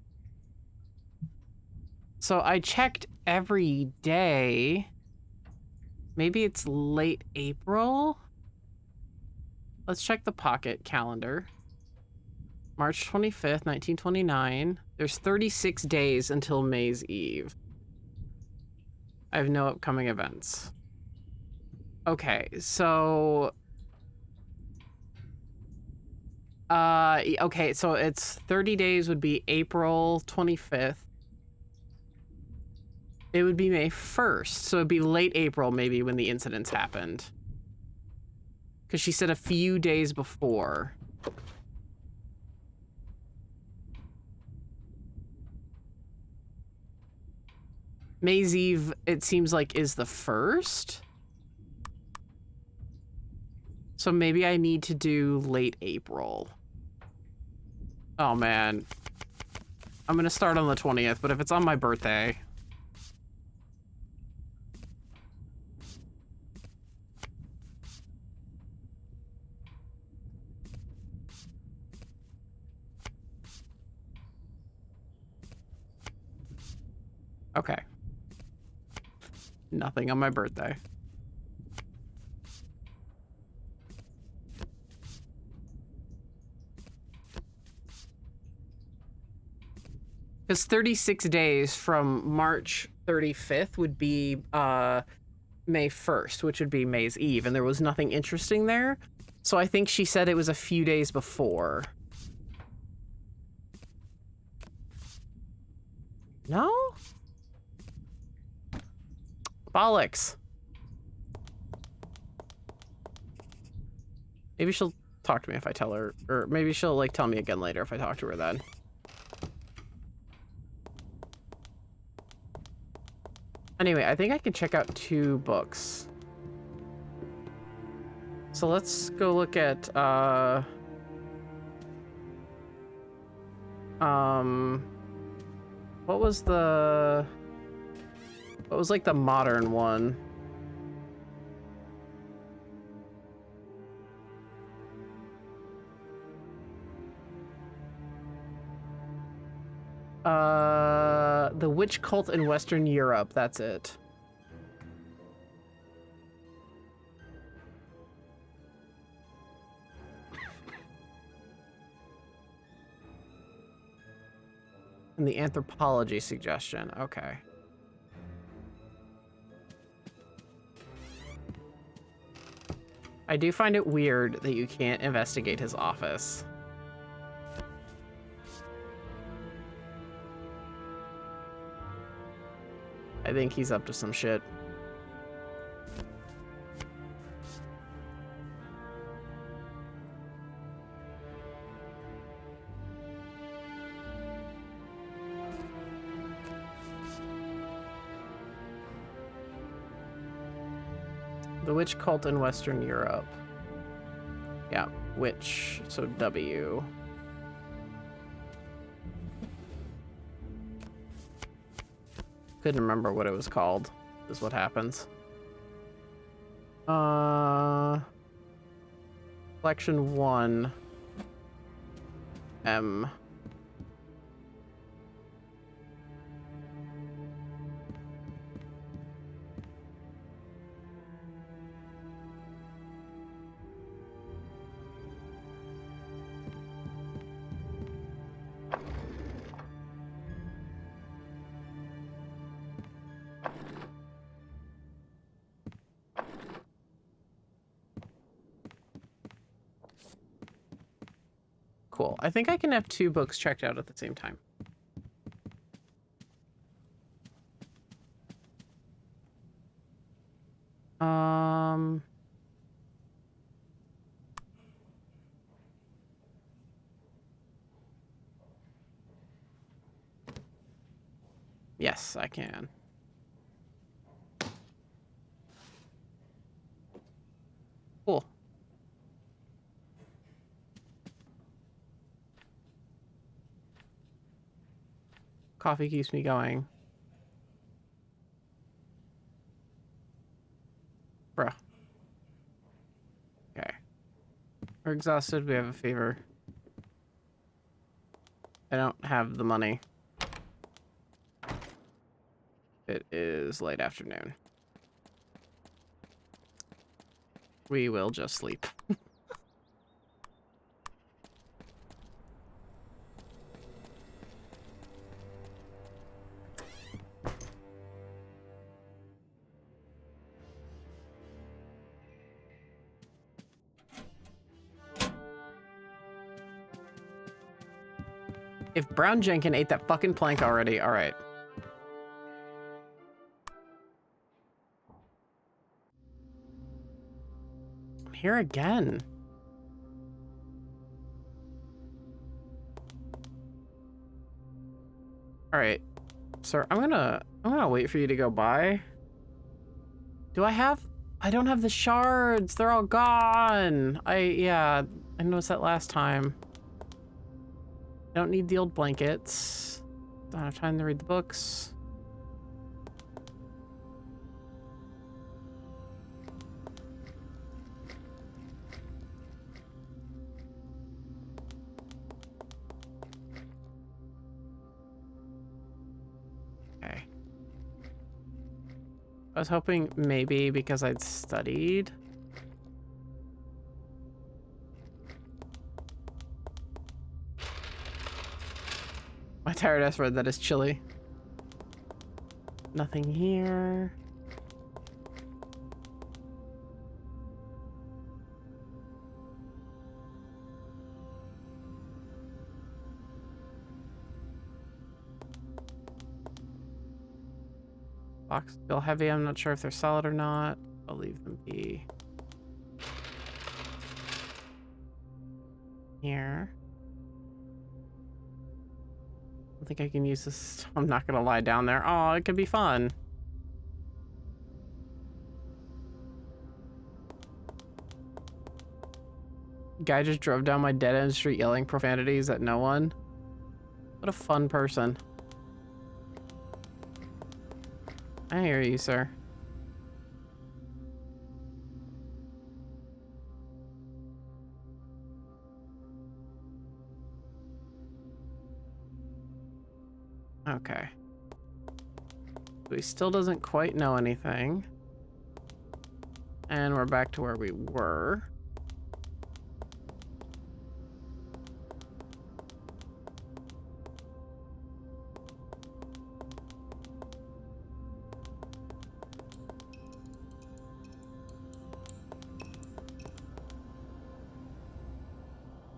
So I checked every day. Maybe it's late April? Let's check the pocket calendar. March 25th, 1929. There's 36 days until May's Eve. I have no upcoming events. Okay, so... okay, so it's 30 days would be April 25th. It would be May 1st, so it'd be late April maybe when the incidents happened. Because she said a few days before. May's Eve, it seems like, is the 1st. So maybe I need to do late April. Oh, man. I'm going to start on the 20th, but if it's on my birthday... Okay. Nothing on my birthday. Because 36 days from March 35th would be May 1st, which would be May's Eve, and there was nothing interesting there. So I think she said it was a few days before. No? Bollocks. Maybe she'll talk to me if I tell her, or maybe she'll like tell me again later if I talk to her then. Anyway, I think I can check out 2 books. So let's go look at, what was like the modern one? The witch cult in Western Europe, that's it. And the anthropology suggestion, okay. I do find it weird that you can't investigate his office. I think he's up to some shit. the witch cult in Western Europe. Yeah, witch, so W. Couldn't remember what it was called, is what happens. Collection 1. M. Cool. I think I can have 2 books checked out at the same time. Yes, I can. Cool. Coffee keeps me going. Bruh. Okay. We're exhausted. We have a fever. I don't have the money. It is late afternoon. We will just sleep. If Brown Jenkin ate that fucking plank already, all right. I'm here again. All right, sir, I'm gonna wait for you to go by. Do I don't have the shards. They're all gone. Yeah, I noticed that last time. I don't need the old blankets. Don't have time to read the books. Okay. I was hoping maybe because I'd studied. My tired ass read that is chilly. Nothing here. Box still heavy. I'm not sure if they're solid or not. I'll leave them be. Here. I think I can use this. I'm not gonna lie down there. Oh, it could be fun. Guy just drove down my dead end street yelling profanities at no one. What a fun person. I hear you, sir. Okay. So he still doesn't quite know anything. And we're back to where we were.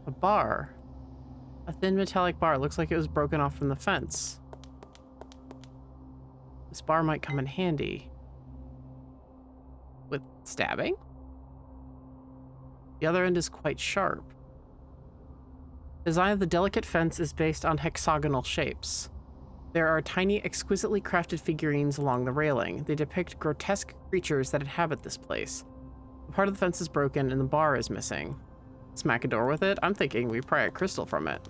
A bar. A thin metallic bar. Looks like it was broken off from the fence. This bar might come in handy. With stabbing? The other end is quite sharp. The design of the delicate fence is based on hexagonal shapes. There are tiny, exquisitely crafted figurines along the railing. They depict grotesque creatures that inhabit this place. Part of the fence is broken and the bar is missing. Smack a door with it? I'm thinking we pry a crystal from it.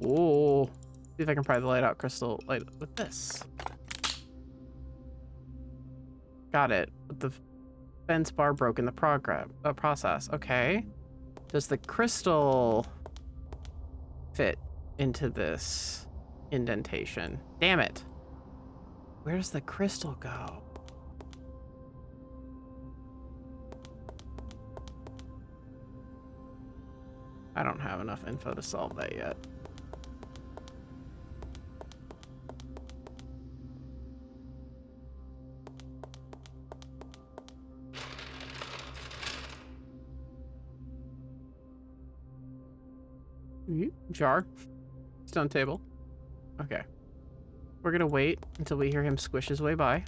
Ooh. See if I can pry the light out crystal light with this. Got it. With the fence bar broke in the process. Okay. Does the crystal fit into this indentation? Damn it. Where does the crystal go? I don't have enough info to solve that yet. Jar. Stone table. Okay. We're gonna wait until we hear him squish his way by.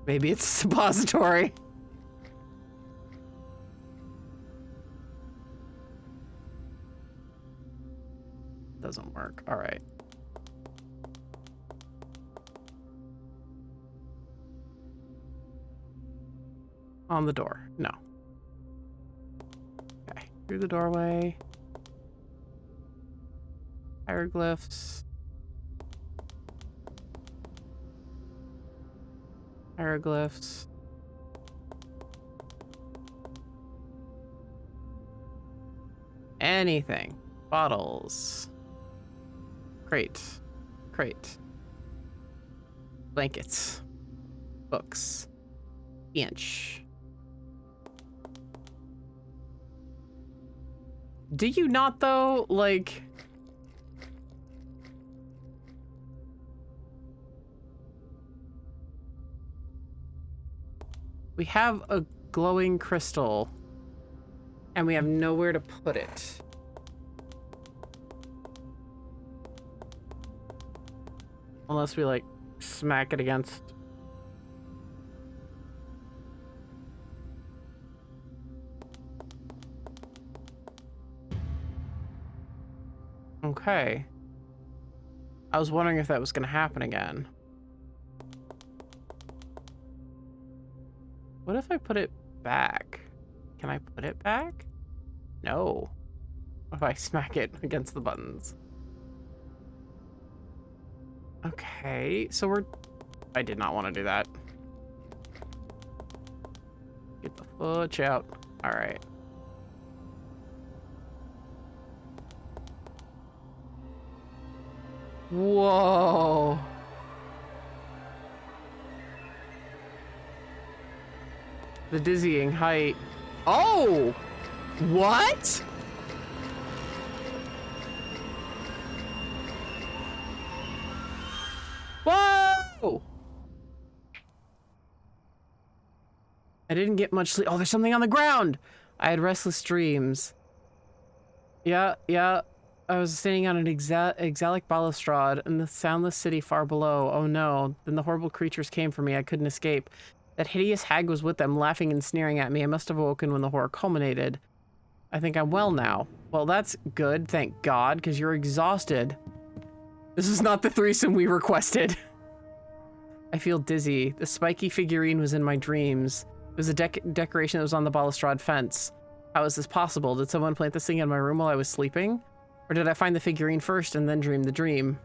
Maybe it's a suppository. Doesn't work. All right. On the door. No. Okay. Through the doorway. Hieroglyphs. Hieroglyphs. Anything. Bottles. Crate. Crate. Blankets. Books. Bench. Do you not, though? Like... We have a glowing crystal, and we have nowhere to put it. Unless we, like, smack it against... Okay. I was wondering if that was going to happen again. What if I put it back? Can I put it back? No. What if I smack it against the buttons? Okay, so we're... I did not want to do that. Get the fudge out. All right. Whoa. The dizzying height. Oh! What? Whoa! I didn't get much sleep. Oh, there's something on the ground! I had restless dreams. Yeah. I was standing on an exilic balustrade in the soundless city far below. Oh no. Then the horrible creatures came for me. I couldn't escape. That hideous hag was with them, laughing and sneering at me. I must have awoken when the horror culminated. I think I'm well now. Well, that's good, thank God, because you're exhausted. This is not the threesome we requested. I feel dizzy. The spiky figurine was in my dreams. It was a decoration that was on the balustrade fence. How is this possible? Did someone plant this thing in my room while I was sleeping? Or did I find the figurine first and then dream the dream?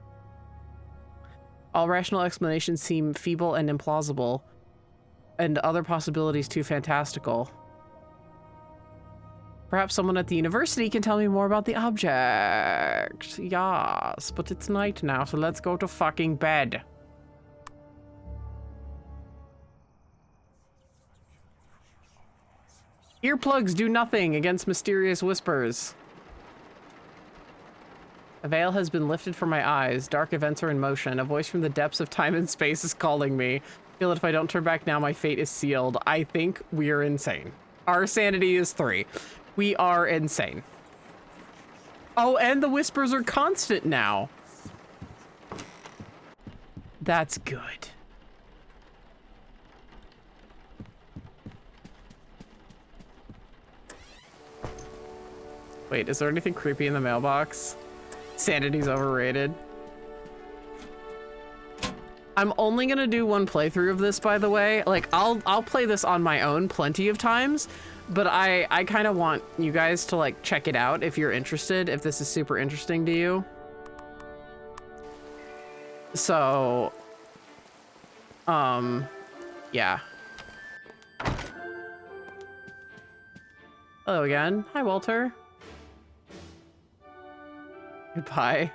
All rational explanations seem feeble and implausible, and other possibilities too fantastical. Perhaps someone at the university can tell me more about the object. Yes, but it's night now, so let's go to fucking bed. Earplugs do nothing against mysterious whispers. A veil has been lifted from my eyes. Dark events are in motion. A voice from the depths of time and space is calling me. I feel that if I don't turn back now, my fate is sealed. I think we are insane. Our sanity is 3. We are insane. Oh, and the whispers are constant now. That's good. Wait, is there anything creepy in the mailbox? Sanity's overrated. I'm only gonna do one playthrough of this, by the way. Like, I'll play this on my own plenty of times, but I kind of want you guys to like check it out if you're interested, if this is super interesting to you. So, yeah. Hello again. Hi, Walter. Goodbye.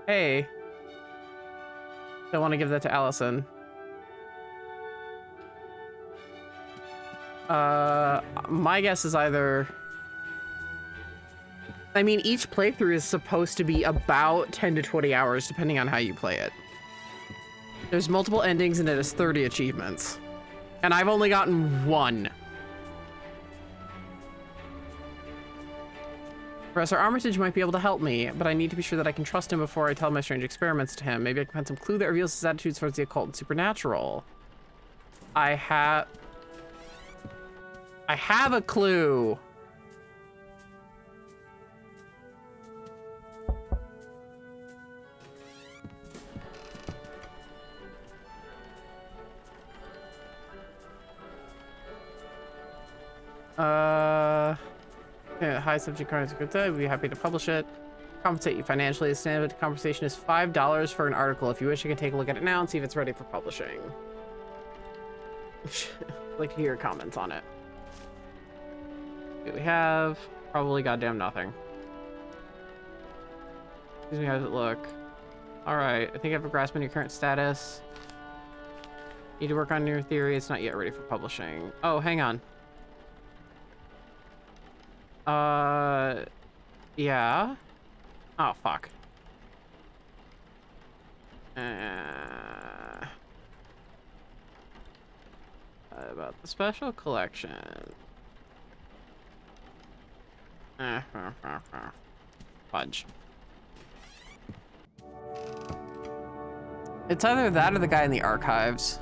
Hey. Don't want to give that to Allison. My guess is either... I mean, each playthrough is supposed to be about 10 to 20 hours, depending on how you play it. There's multiple endings and it has 30 achievements. And I've only gotten one. Professor Armitage might be able to help me, but I need to be sure that I can trust him before I tell my strange experiments to him. Maybe I can find some clue that reveals his attitudes towards the occult and supernatural. I have a clue. Yeah, hi, subject cards. We'd be happy to publish it. Compensate you financially. The standard compensation is $5 for an article. If you wish, you can take a look at it now and see if it's ready for publishing. I'd like to hear your comments on it. What do we have? Probably goddamn nothing. Excuse me, how does it look? Alright, I think I have a grasp on your current status. Need to work on your theory. It's not yet ready for publishing. Oh, hang on. Yeah. Oh, fuck. About the special collection. Fudge. It's either that or the guy in the archives.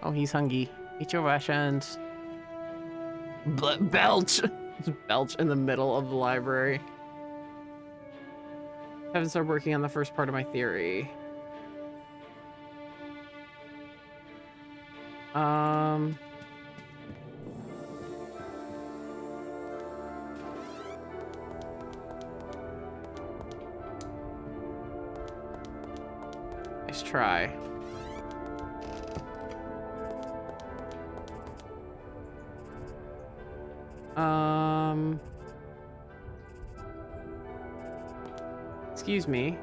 Oh, he's hungry. Eat your rations. Belch! Belch in the middle of the library. I haven't started working on the first part of my theory. Nice try. Excuse me.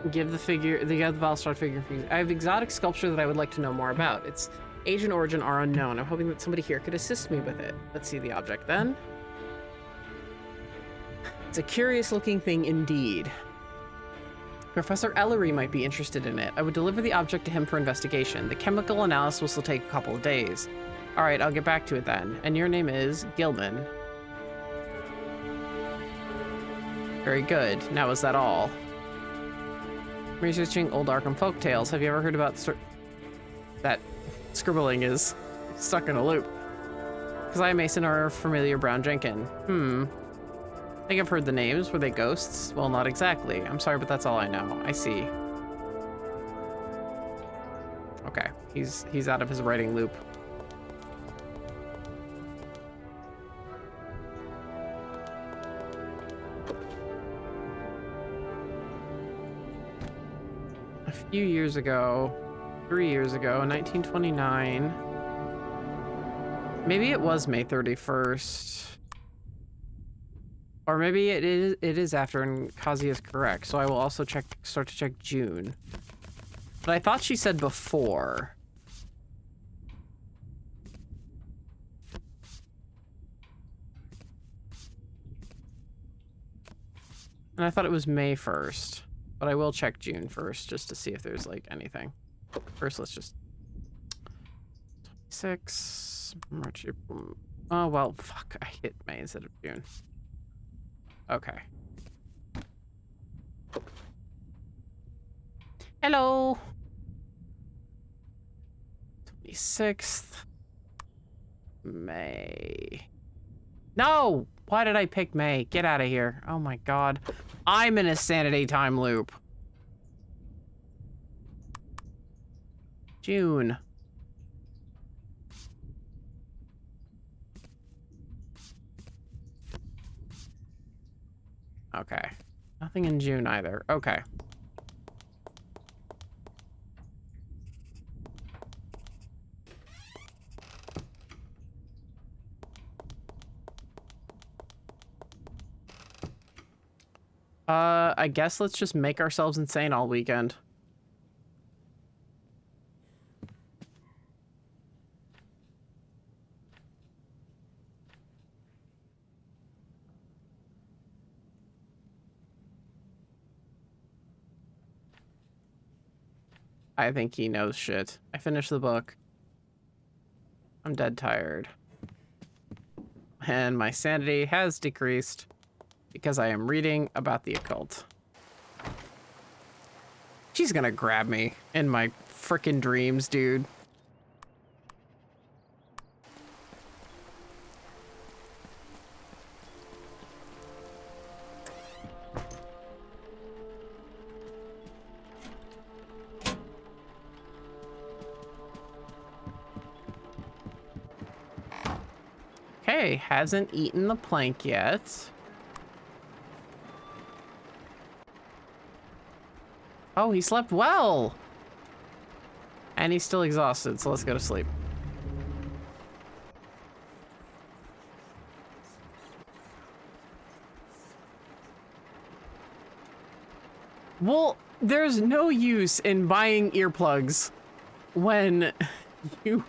Give the figure, the Battlestar figure. I have exotic sculpture that I would like to know more about. Its age and origin are unknown. I'm hoping that somebody here could assist me with it. Let's see the object then. It's a curious looking thing indeed. Professor Ellery might be interested in it. I would deliver the object to him for investigation. The chemical analysis will still take a couple of days. All right, I'll get back to it then. And your name is Gilman. Very good. Now, is that all? Researching old Arkham folktales. Have you ever heard about that scribbling is stuck in a loop? Because I and Mason are familiar Brown Jenkin. I think I've heard the names. Were they ghosts? Well, not exactly. I'm sorry, but that's all I know. I see. Okay, he's out of his writing loop. A few years ago, 3 years ago, 1929. Maybe it was May 31st. Or maybe it is after, and Kazi is correct. So I will also start to check June. But I thought she said before. And I thought it was May 1st. But I will check June first, just to see if there's, like, anything. First, let's just... 26... March, April... Oh, well, fuck. I hit May instead of June. Okay. Hello! 26th. May. No! Why did I pick May? Get out of here. Oh my god. I'm in a sanity time loop. June. Okay. Nothing in June either. Okay. I guess let's just make ourselves insane all weekend. I think he knows shit. I finished the book. I'm dead tired. And my sanity has decreased because I am reading about the occult. She's gonna grab me in my frickin' dreams, dude. Okay, hasn't eaten the plank yet. Oh, he slept well. And he's still exhausted, so let's go to sleep. Well, there's no use in buying earplugs when you...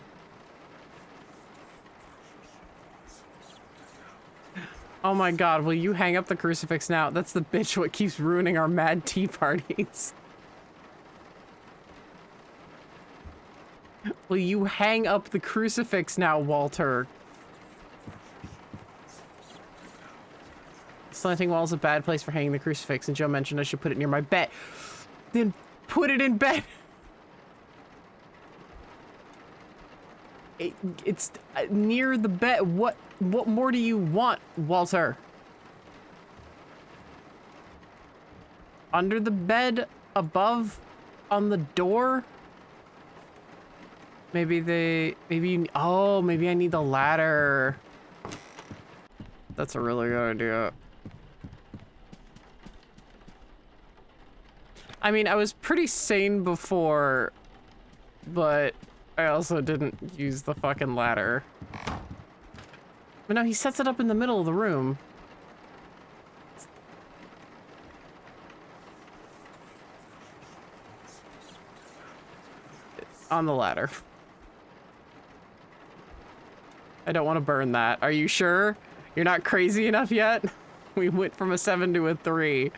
Oh my god, will you hang up the crucifix now? That's the bitch what keeps ruining our mad tea parties. Will you hang up the crucifix now, Walter? Slanting wall is a bad place for hanging the crucifix, and Joe mentioned I should put it near my bed. Then put it in bed. It's near the bed. What more do you want, Walter? Under the bed, above, on the door? Maybe oh, maybe I need the ladder. That's a really good idea. I mean, I was pretty sane before, but I also didn't use the fucking ladder. But no, he sets it up in the middle of the room. On the ladder. I don't want to burn that. Are you sure? You're not crazy enough yet? We went from a 7 to a 3.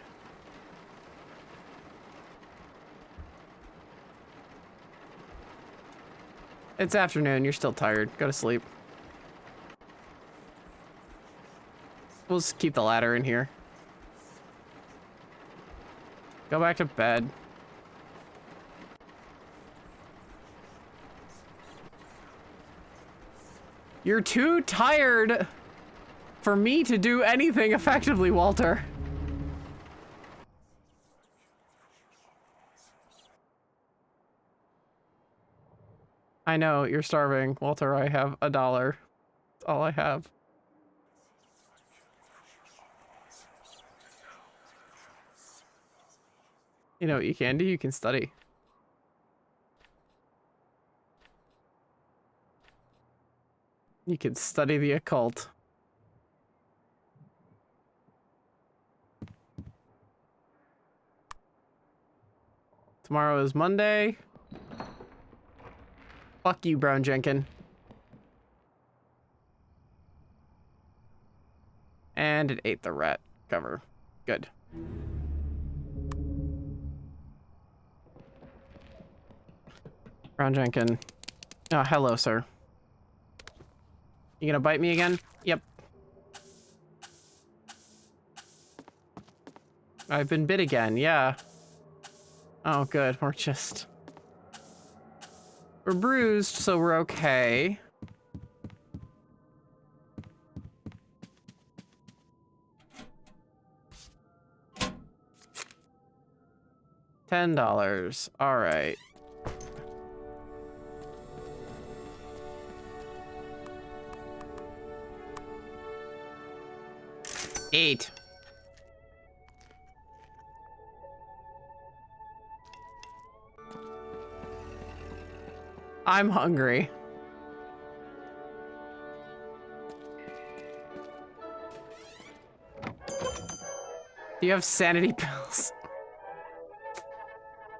It's afternoon. You're still tired. Go to sleep. We'll just keep the ladder in here. Go back to bed. You're too tired for me to do anything effectively, Walter. I know, you're starving. Walter, I have $1. That's all I have. You know what you can do? You can study. You can study the occult. Tomorrow is Monday. Fuck you, Brown Jenkin. And it ate the rat cover. Good. Brown Jenkin. Oh, hello, sir. You gonna bite me again? Yep. I've been bit again, yeah. Oh, good. We're just... We're bruised, so we're okay. $10. All right. $8. I'm hungry. Do you have sanity pills?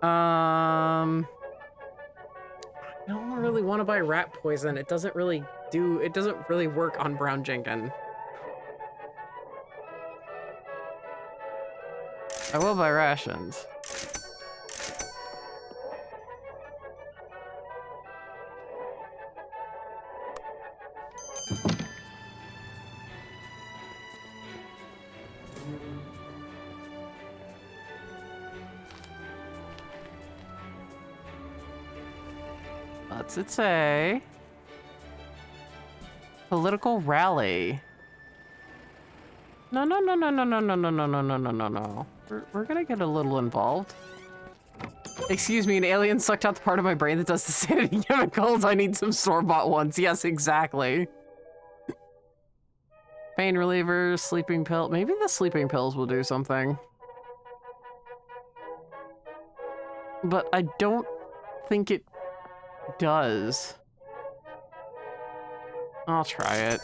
I don't really want to buy rat poison. It doesn't really work on brown Jenkin. I will buy rations. What's it say? Political rally. No. We're gonna get a little involved. Excuse me, an alien sucked out the part of my brain that does the sanity chemicals. I need some store-bought ones. Yes, exactly. Pain relievers, sleeping pill. Maybe the sleeping pills will do something. But I don't think it does. I'll try it.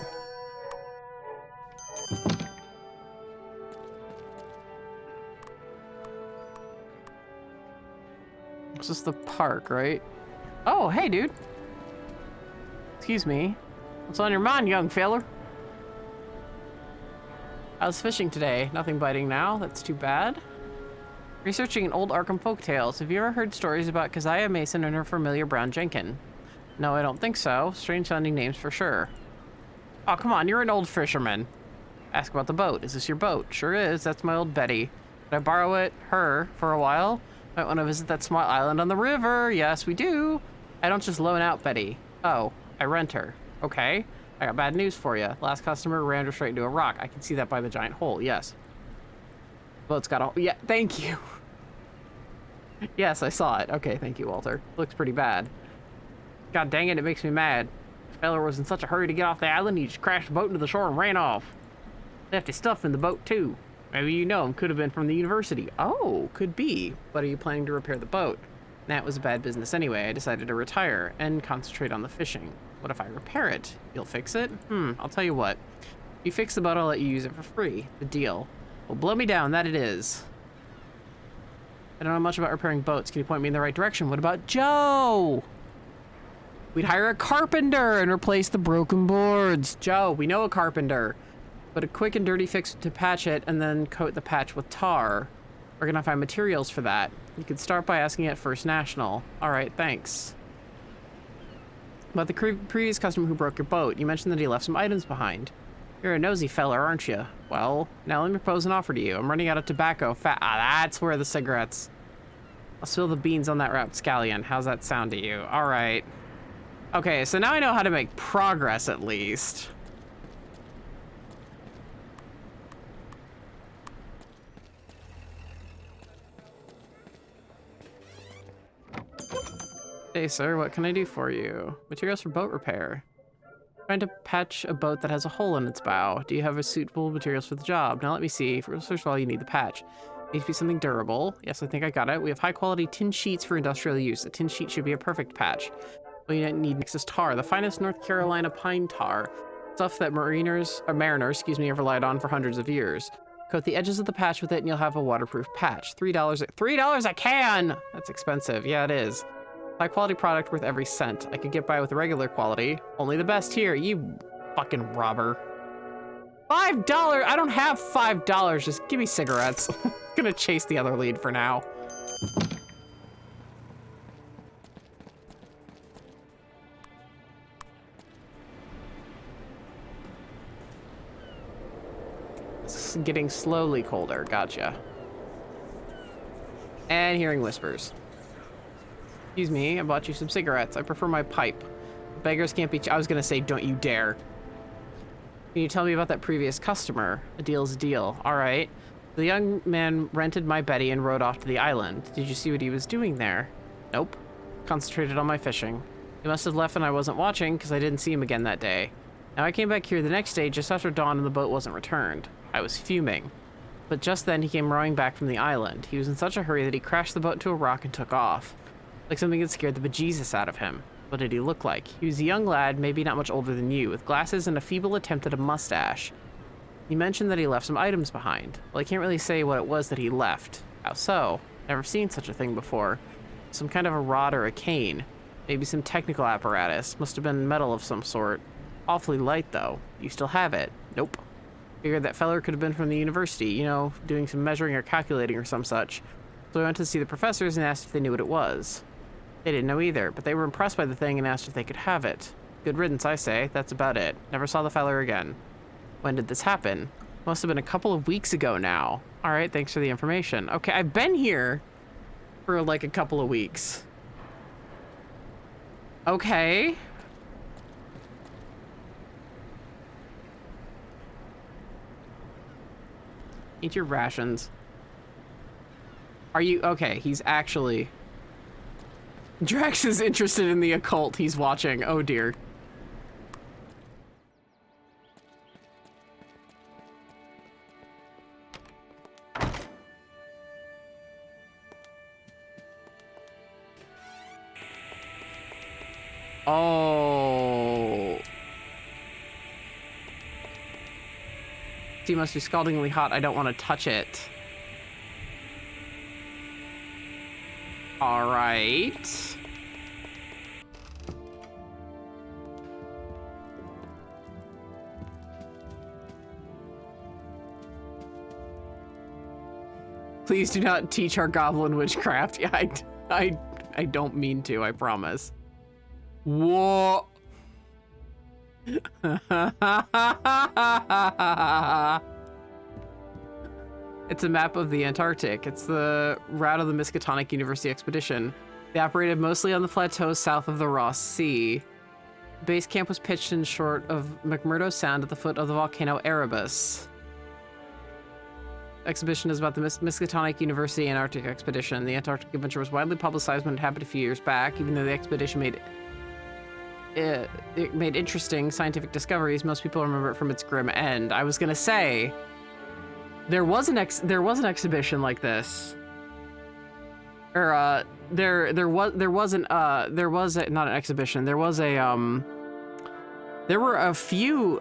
This is the park, right? Oh, hey, dude. Excuse me. What's on your mind, young feller? I was fishing today. Nothing biting now. That's too bad. Researching an old Arkham folktales. Have you ever heard stories about Keziah Mason and her familiar brown Jenkin? No, I don't think so. Strange sounding names for sure. Oh, come on. You're an old fisherman. Ask about the boat. Is this your boat? Sure is. That's my old Betty. Did I borrow her for a while? Might want to visit that small island on the river. Yes, we do. I don't just loan out Betty. Oh, I rent her. Okay. I got bad news for you. Last customer ran her straight into a rock. I can see that by the giant hole. Yes. Boat's got all. Yeah, thank you. Yes, I saw it. Okay, thank you, Walter. Looks pretty bad. God dang it, it makes me mad. The feller was in such a hurry to get off the island, he just crashed the boat into the shore and ran off. Left his stuff in the boat, too. Maybe you know him. Could have been from the university. Oh, could be. But are you planning to repair the boat? That was a bad business anyway. I decided to retire and concentrate on the fishing. What if I repair it? You'll fix it? I'll tell you what. If you fix the boat, I'll let you use it for free. The deal. Well, blow me down. That it is. I don't know much about repairing boats. Can you point me in the right direction? What about Joe? We'd hire a carpenter and replace the broken boards. Joe, we know a carpenter. But a quick and dirty fix to patch it and then coat the patch with tar. We're gonna find materials for that. You could start by asking at First National. All right, thanks. About the previous customer who broke your boat, you mentioned that he left some items behind. You're a nosy feller, aren't you? Well, now let me propose an offer to you. I'm running out of tobacco. That's where the cigarettes. I'll spill the beans on that rapscallion. How's that sound to you? All right. Okay, so now I know how to make progress at least. Hey, sir, what can I do for you? Materials for boat repair. Trying to patch a boat that has a hole in its bow. Do you have a suitable materials for the job? Now let me see. First of all, you need the patch. It needs to be something durable. Yes, I think I got it. We have high quality tin sheets for industrial use. A tin sheet should be a perfect patch. What you need next is tar, the finest North Carolina pine tar. Stuff that mariners have relied on for hundreds of years. Coat the edges of the patch with it and you'll have a waterproof patch. $3 a can! That's expensive. Yeah, it is. High quality product worth every cent. I could get by with regular quality. Only the best here, you fucking robber. $5! I don't have $5. Just give me cigarettes. I'm gonna chase the other lead for now. It's getting slowly colder. Gotcha. And hearing whispers. Excuse me, I bought you some cigarettes. I prefer my pipe. Beggars can't be I was gonna say, don't you dare. Can you tell me about that previous customer? A deal's a deal. All right. The young man rented my Betty and rode off to the island. Did you see what he was doing there? Nope. Concentrated on my fishing. He must have left when I wasn't watching because I didn't see him again that day. Now I came back here the next day just after dawn and the boat wasn't returned. I was fuming. But just then he came rowing back from the island. He was in such a hurry that he crashed the boat into a rock and took off. Like something had scared the bejesus out of him. What did he look like? He was a young lad, maybe not much older than you, with glasses and a feeble attempt at a mustache. He mentioned that he left some items behind. Well, I can't really say what it was that he left. How so? Never seen such a thing before. Some kind of a rod or a cane. Maybe some technical apparatus. Must have been metal of some sort. Awfully light, though. You still have it? Nope. Figured that feller could have been from the university, you know, doing some measuring or calculating or some such. So I went to see the professors and asked if they knew what it was. They didn't know either, but they were impressed by the thing and asked if they could have it. Good riddance, I say. That's about it. Never saw the feller again. When did this happen? Must have been a couple of weeks ago now. All right, thanks for the information. Okay, I've been here for like a couple of weeks. Okay. Eat your rations. Are you okay? He's actually... Drax is interested in the occult he's watching. Oh dear. Oh. Tea must be scaldingly hot. I don't want to touch it. All right. Please do not teach our goblin witchcraft. Yeah, I don't mean to, I promise. Whoa. It's a map of the Antarctic. It's the route of the Miskatonic University expedition. They operated mostly on the plateaus south of the Ross Sea. Base camp was pitched in short of McMurdo Sound at the foot of the volcano Erebus. Exhibition is about the Miskatonic University Antarctic expedition. The Antarctic adventure was widely publicized when it happened a few years back. Even though the expedition it made interesting scientific discoveries, most people remember it from its grim end. I was gonna say, there was an exhibition like this, or there was not an exhibition. There was a there were a few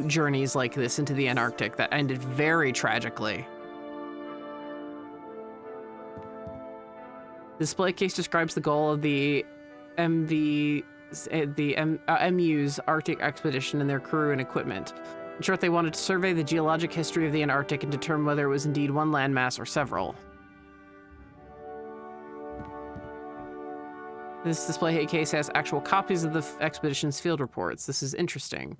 journeys like this into the Antarctic that ended very tragically. The display case describes the goal of the MU's Arctic expedition and their crew and equipment. In short, they wanted to survey the geologic history of the Antarctic and determine whether it was indeed one landmass or several. This display case has actual copies of the expedition's field reports. This is interesting.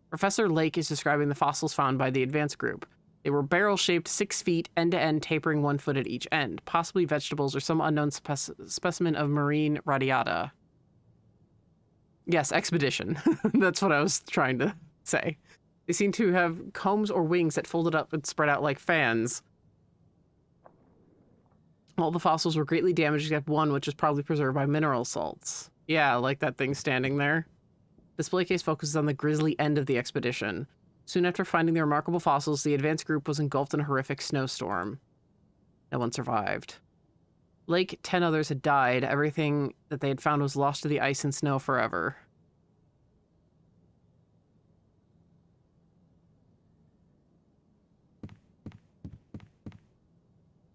Professor Lake is describing the fossils found by the advance group. They were barrel-shaped, 6 feet, end-to-end, tapering 1 foot at each end, possibly vegetables or some unknown specimen of marine radiata. Yes, expedition. That's what I was trying to say. They seem to have combs or wings that folded up and spread out like fans. All the fossils were greatly damaged except one, which is probably preserved by mineral salts. Yeah, like that thing standing there. Display case focuses on the grisly end of the expedition. Soon after finding the remarkable fossils, the advance group was engulfed in a horrific snowstorm. No one survived. Like 10 others had died. Everything that they had found was lost to the ice and snow forever.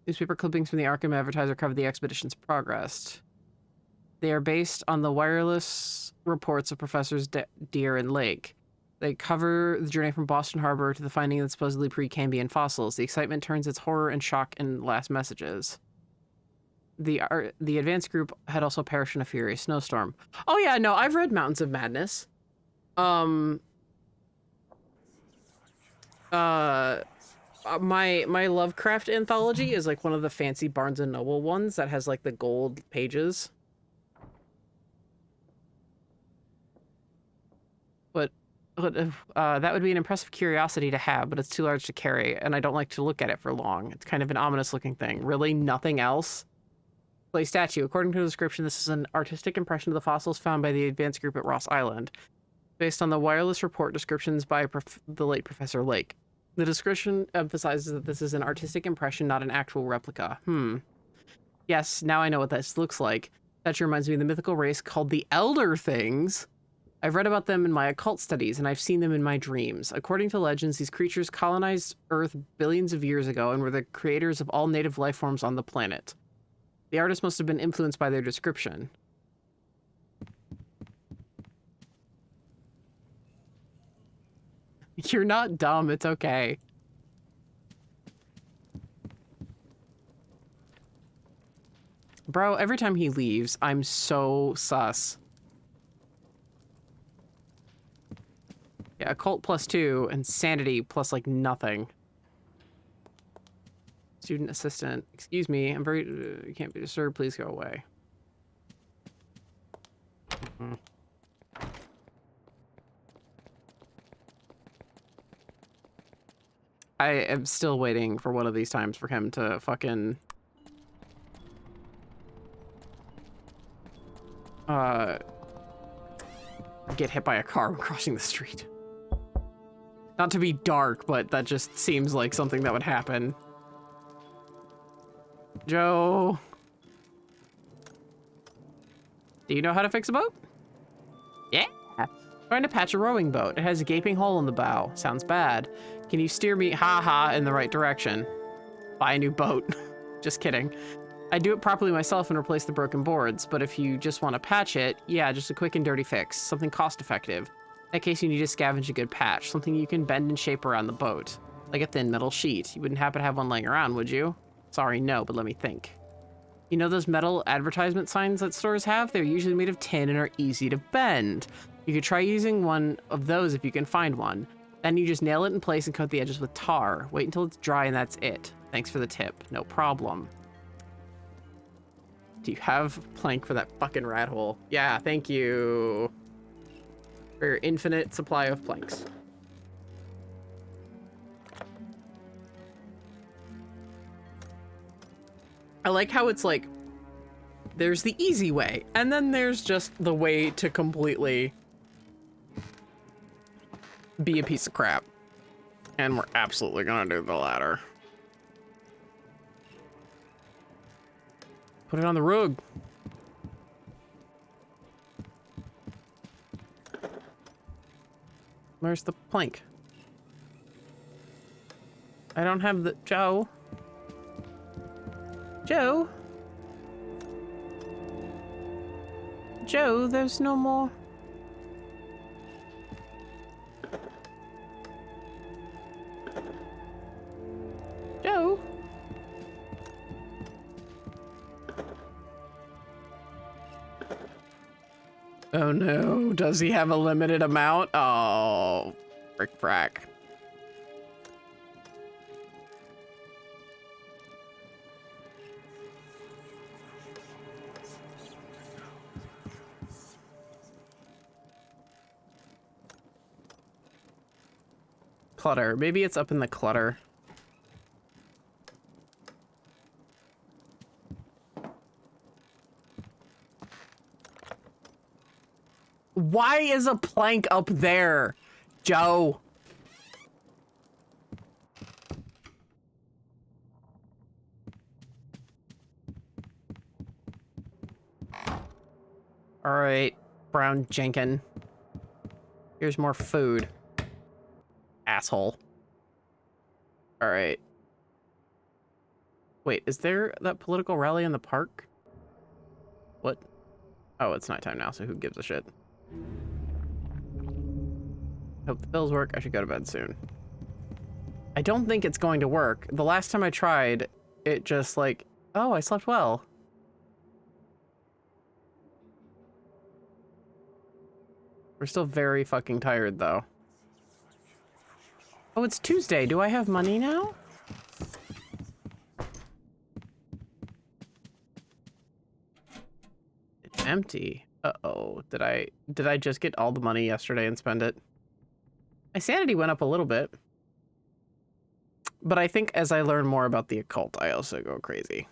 Newspaper clippings from the Arkham Advertiser covered the expedition's progress. They are based on the wireless reports of Professors Deere and Lake. They cover the journey from Boston Harbor to the finding of the supposedly Precambrian fossils. The excitement turns its horror and shock in last messages. The advance group had also perished in a furious snowstorm. Oh yeah, no, I've read Mountains of Madness. my Lovecraft anthology is like one of the fancy Barnes and Noble ones that has like the gold pages. But that would be an impressive curiosity to have, but it's too large to carry, and I don't like to look at it for long. It's kind of an ominous looking thing. Really, nothing else? Clay statue. According to the description, this is an artistic impression of the fossils found by the advanced group at Ross Island, based on the wireless report descriptions by the late Professor Lake. The description emphasizes that this is an artistic impression, not an actual replica. Yes, now I know what this looks like. That reminds me of the mythical race called the Elder Things. I've read about them in my occult studies, and I've seen them in my dreams. According to legends, these creatures colonized Earth billions of years ago and were the creators of all native life forms on the planet. The artist must have been influenced by their description. You're not dumb, it's okay. Bro, every time he leaves, I'm so sus. Yeah, occult +2 and sanity plus like nothing. Student assistant. Excuse me, I'm very... you can't be disturbed, please go away. I am still waiting for one of these times for him to fucking... get hit by a car when crossing the street. Not to be dark, but that just seems like something that would happen. Joe. Do you know how to fix a boat? Yeah. Trying to patch a rowing boat. It has a gaping hole in the bow. Sounds bad. Can you steer me, in the right direction? Buy a new boat. Just kidding. I do it properly myself and replace the broken boards, but if you just want to patch it, yeah, just a quick and dirty fix. Something cost effective. In that case, you need to scavenge a good patch. Something you can bend and shape around the boat. Like a thin metal sheet. You wouldn't happen to have one laying around, would you? Sorry, no, but let me think. You know those metal advertisement signs that stores have? They're usually made of tin and are easy to bend. You could try using one of those if you can find one. Then you just nail it in place and coat the edges with tar. Wait until it's dry and that's it. Thanks for the tip. No problem. Do you have a plank for that fucking rat hole? Yeah, thank you. For your infinite supply of planks. I like how it's like, there's the easy way, and then there's just the way to completely be a piece of crap. And we're absolutely gonna do the latter. Put it on the rug. Where's the plank? I don't have the... Joe? Joe? Joe, there's no more... Joe? Oh no, does he have a limited amount? Oh, frick frack. Clutter, maybe it's up in the clutter. Why is a plank up there, Joe? All right, Brown Jenkin. Here's more food. Asshole. All right. Wait, is there that political rally in the park? What? Oh, it's nighttime now, so who gives a shit? Hope the bills work. I should go to bed soon. I don't think it's going to work. The last time I tried, it just like, oh, I slept well. We're still very fucking tired, though. Oh, it's Tuesday. Do I have money now? empty. Uh-oh. Did I just get all the money yesterday and spend it? My sanity went up a little bit. But I think as I learn more about the occult, I also go crazy.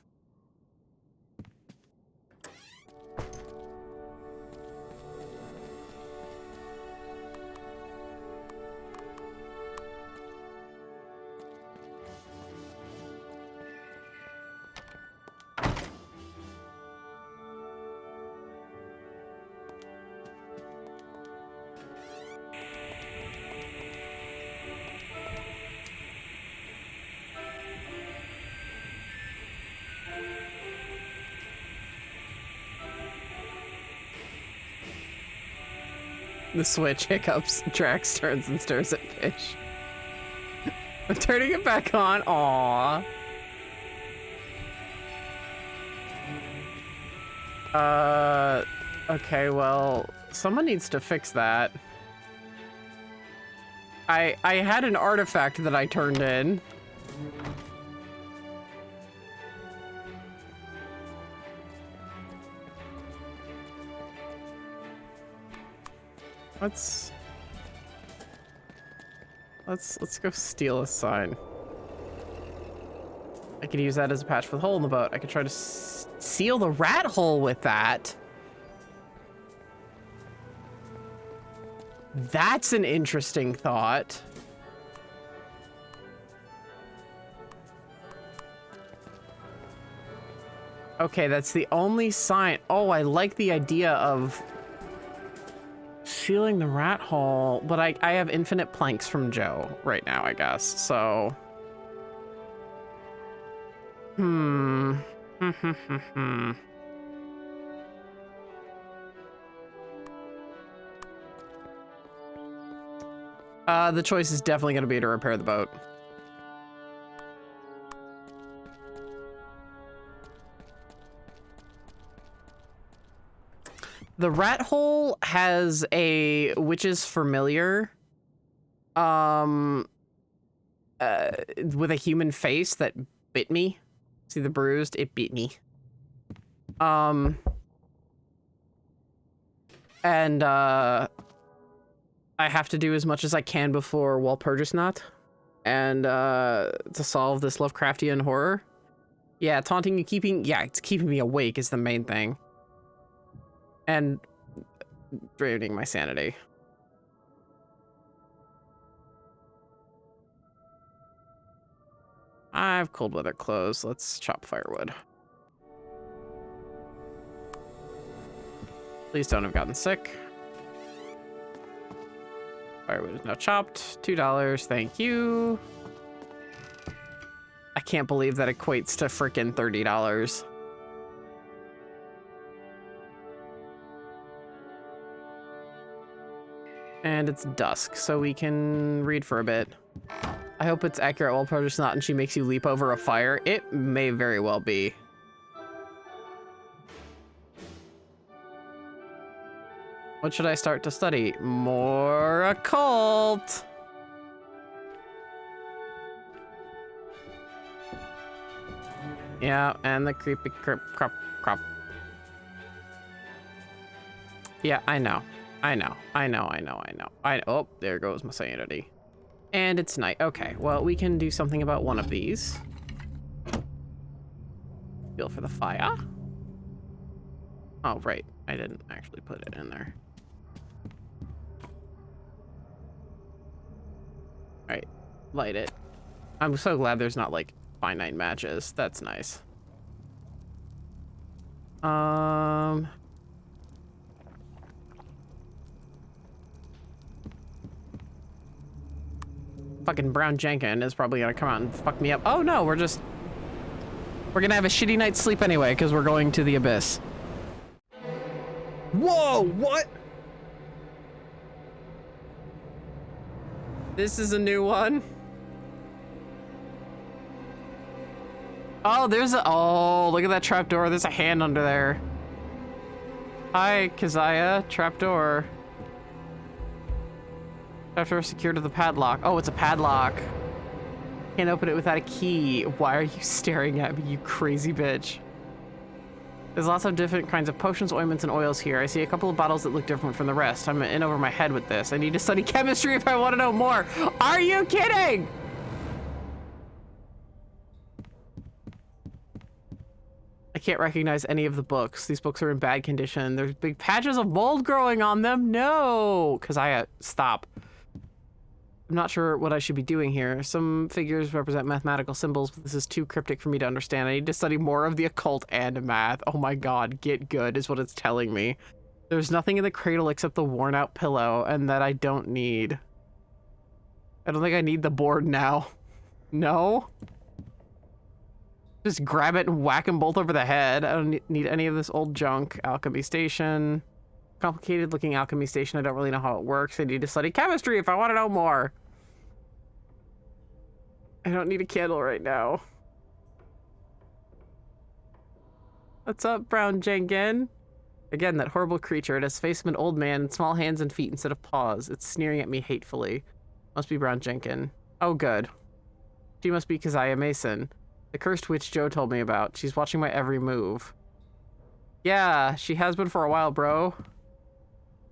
The switch hiccups, Drax turns and stares at Fish. I'm turning it back on. Aww. Okay, well, someone needs to fix that. I had an artifact that I turned in. Let's go steal a sign. I could use that as a patch for the hole in the boat. I could try to seal the rat hole with that. That's an interesting thought. Okay, that's the only sign. Oh, I like the idea of sealing the rat hole, but I have infinite planks from Joe right now, I guess, so... The choice is definitely going to be to repair the boat. The rat hole has a witch's familiar with a human face that bit me. See the bruised? It bit me. And I have to do as much as I can before Walpurgis Knot, and to solve this Lovecraftian horror. Yeah, taunting you, it's keeping me awake is the main thing. And draining my sanity. I have cold weather clothes. Let's chop firewood. Please don't have gotten sick. Firewood is now chopped. $2. Thank you. I can't believe that equates to frickin' $30. And it's dusk, so we can read for a bit. I hope it's accurate Walpurgis Knot and she makes you leap over a fire. It may very well be. What should I start to study? More occult! Yeah, and the creepy crop. Yeah, I know. Oh, there goes my sanity. And it's night. Okay, well, we can do something about one of these. Feel for the fire. Oh, right. I didn't actually put it in there. Alright, light it. I'm so glad there's not, like, finite matches. That's nice. Fucking Brown Jenkin is probably gonna come out and fuck me up. Oh no, we're gonna have a shitty night's sleep anyway, because we're going to the abyss. Whoa, what? This is a new one. Oh, oh, look at that trapdoor. There's a hand under there. Hi, Keziah. Trapdoor. Trapdoor secured to the padlock. Oh, it's a padlock. Can't open it without a key. Why are you staring at me, you crazy bitch? There's lots of different kinds of potions, ointments, and oils here. I see a couple of bottles that look different from the rest. I'm in over my head with this. I need to study chemistry if I want to know more. Are you kidding? I can't recognize any of the books. These books are in bad condition. There's big patches of mold growing on them. No, Keziah, stop. I'm not sure what I should be doing here. Some figures represent mathematical symbols, but this is too cryptic for me to understand. I need to study more of the occult and math. Oh my god, get good is what it's telling me. There's nothing in the cradle except the worn out pillow, and that I don't need. I don't think I need the board now. No? Just grab it and whack them both over the head. I don't need any of this old junk. Alchemy station. Complicated looking alchemy station. I don't really know how it works. I need to study chemistry if I want to know more. I don't need a candle right now. What's up, Brown Jenkin? Again, that horrible creature. It has the face of an old man, small hands and feet instead of paws. It's sneering at me hatefully. Must be Brown Jenkin. Oh, good. She must be Keziah Mason. The cursed witch Joe told me about. She's watching my every move. Yeah, she has been for a while, bro.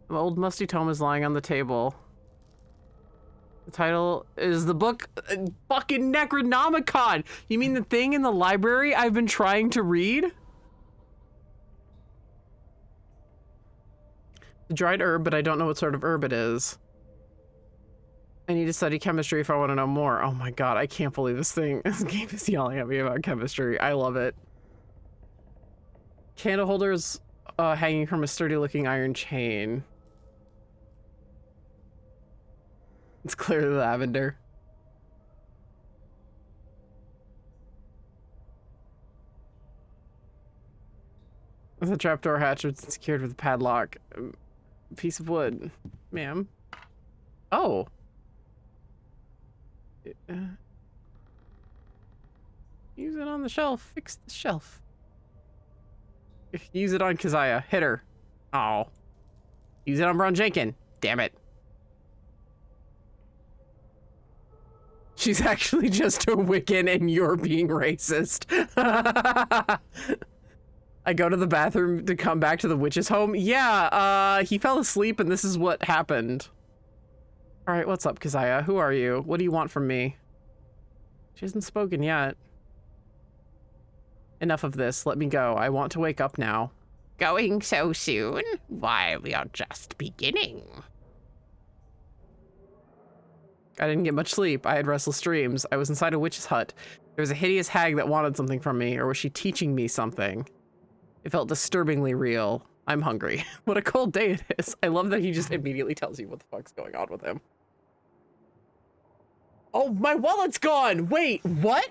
The old musty tome is lying on the table. The title is the book fucking Necronomicon. You mean the thing in the library I've been trying to read? The dried herb, but I don't know what sort of herb it is. I need to study chemistry if I want to know more. Oh my god, I can't believe this game is yelling at me about chemistry. I love it. Candle holders hanging from a sturdy looking iron chain. It's clearly lavender. The trapdoor hatch was secured with a padlock. Piece of wood. Ma'am. Oh. Use it on the shelf. Fix the shelf. Use it on Keziah. Hit her. Oh. Use it on Brown Jenkin. Damn it. She's actually just a Wiccan and you're being racist. I go to the bathroom to come back to the witch's home. Yeah, he fell asleep and this is what happened. All right, what's up, Keziah? Who are you? What do you want from me? She hasn't spoken yet. Enough of this. Let me go. I want to wake up now. Going so soon? Why, we are just beginning. I didn't get much sleep. I had restless dreams. I was inside a witch's hut. There was a hideous hag that wanted something from me, or was she teaching me something? It felt disturbingly real. I'm hungry. What a cold day it is. I love that he just immediately tells you what the fuck's going on with him. Oh, my wallet's gone! Wait, what?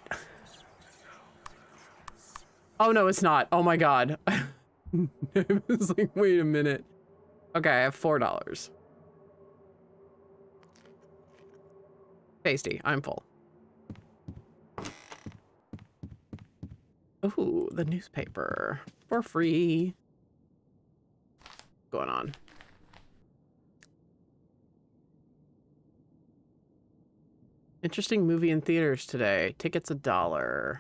Oh, no, it's not. Oh, my God. I was like, wait a minute. Okay, I have $4. Tasty. I'm full. Ooh, the newspaper. For free. What's going on? Interesting movie in theaters today. Tickets $1.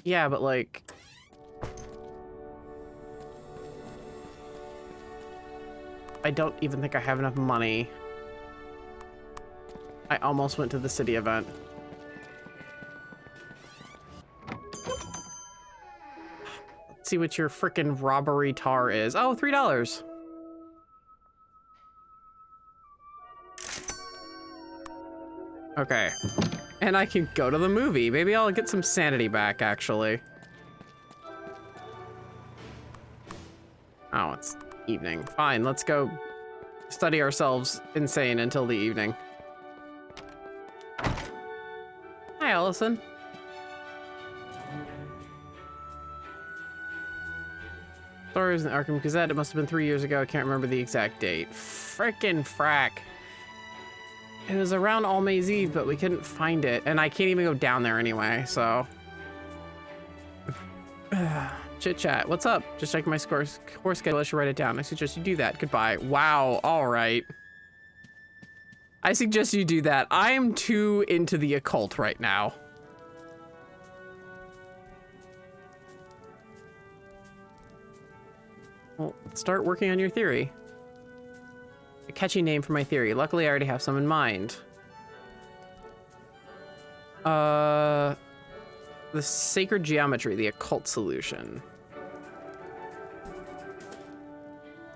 Yeah, but like... I don't even think I have enough money. I almost went to the city event. Let's see what your frickin' robbery tar is. Oh, $3. Okay. And I can go to the movie. Maybe I'll get some sanity back, actually. Oh, it's evening. Fine, let's go study ourselves insane until the evening. Hi, Allison. Stories in the Arkham Gazette. It must have been 3 years ago. I can't remember the exact date. Frickin' frack. It was around All May's Eve, but we couldn't find it. And I can't even go down there anyway, so. Chit chat. What's up? Just checking my course schedule. I should write it down. I suggest you do that. Goodbye. Wow. All right. I suggest you do that. I am too into the occult right now. Well, start working on your theory. A catchy name for my theory. Luckily, I already have some in mind. The sacred geometry, the occult solution.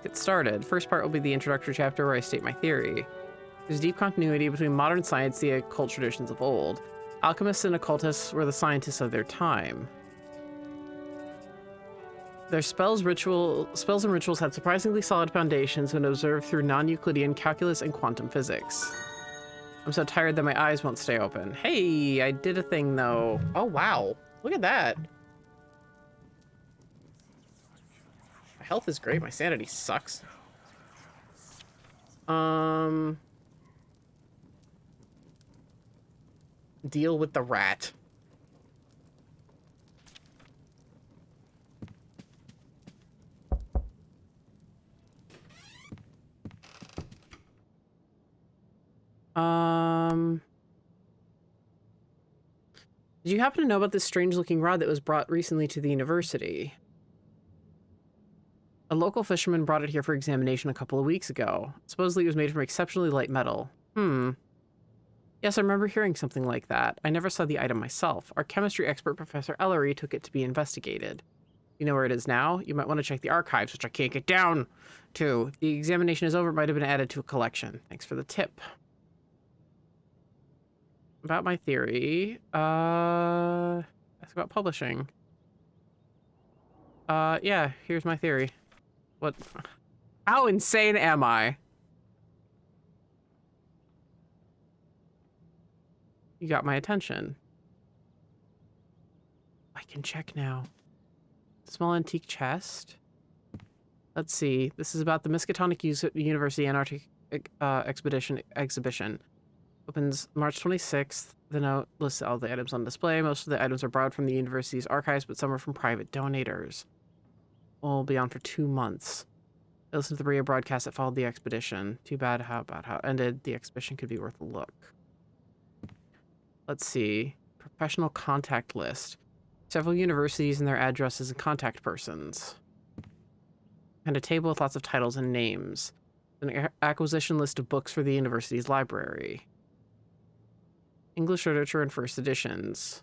Get started. First part will be the introductory chapter where I state my theory. There's deep continuity between modern science and the occult traditions of old. Alchemists and occultists were the scientists of their time. Their spells and rituals had surprisingly solid foundations when observed through non-Euclidean calculus and quantum physics. I'm so tired that my eyes won't stay open. Hey, I did a thing though. Oh wow, look at that. My health is great, my sanity sucks. Deal with the rat. Did you happen to know about this strange-looking rod that was brought recently to the university? A local fisherman brought it here for examination a couple of weeks ago. Supposedly it was made from exceptionally light metal. Yes, I remember hearing something like that. I never saw the item myself. Our chemistry expert, Professor Ellery, took it to be investigated. You know where it is now? You might want to check the archives, which I can't get down to. The examination is over. It might have been added to a collection. Thanks for the tip. About my theory. Ask about publishing. Yeah, here's my theory. What? How insane am I? You got my attention. I can check now. Small antique chest. Let's see. This is about the Miskatonic University Antarctic exhibition. Opens March 26th. The note lists all the items on display. Most of the items are borrowed from the university's archives, but some are from private donators. Will be on for 2 months. I listened to the radio broadcast that followed the expedition. Too bad about how it ended. The exhibition could be worth a look. Let's see. Professional contact list. Several universities and their addresses and contact persons. And a table with lots of titles and names. An acquisition list of books for the university's library. English literature and first editions.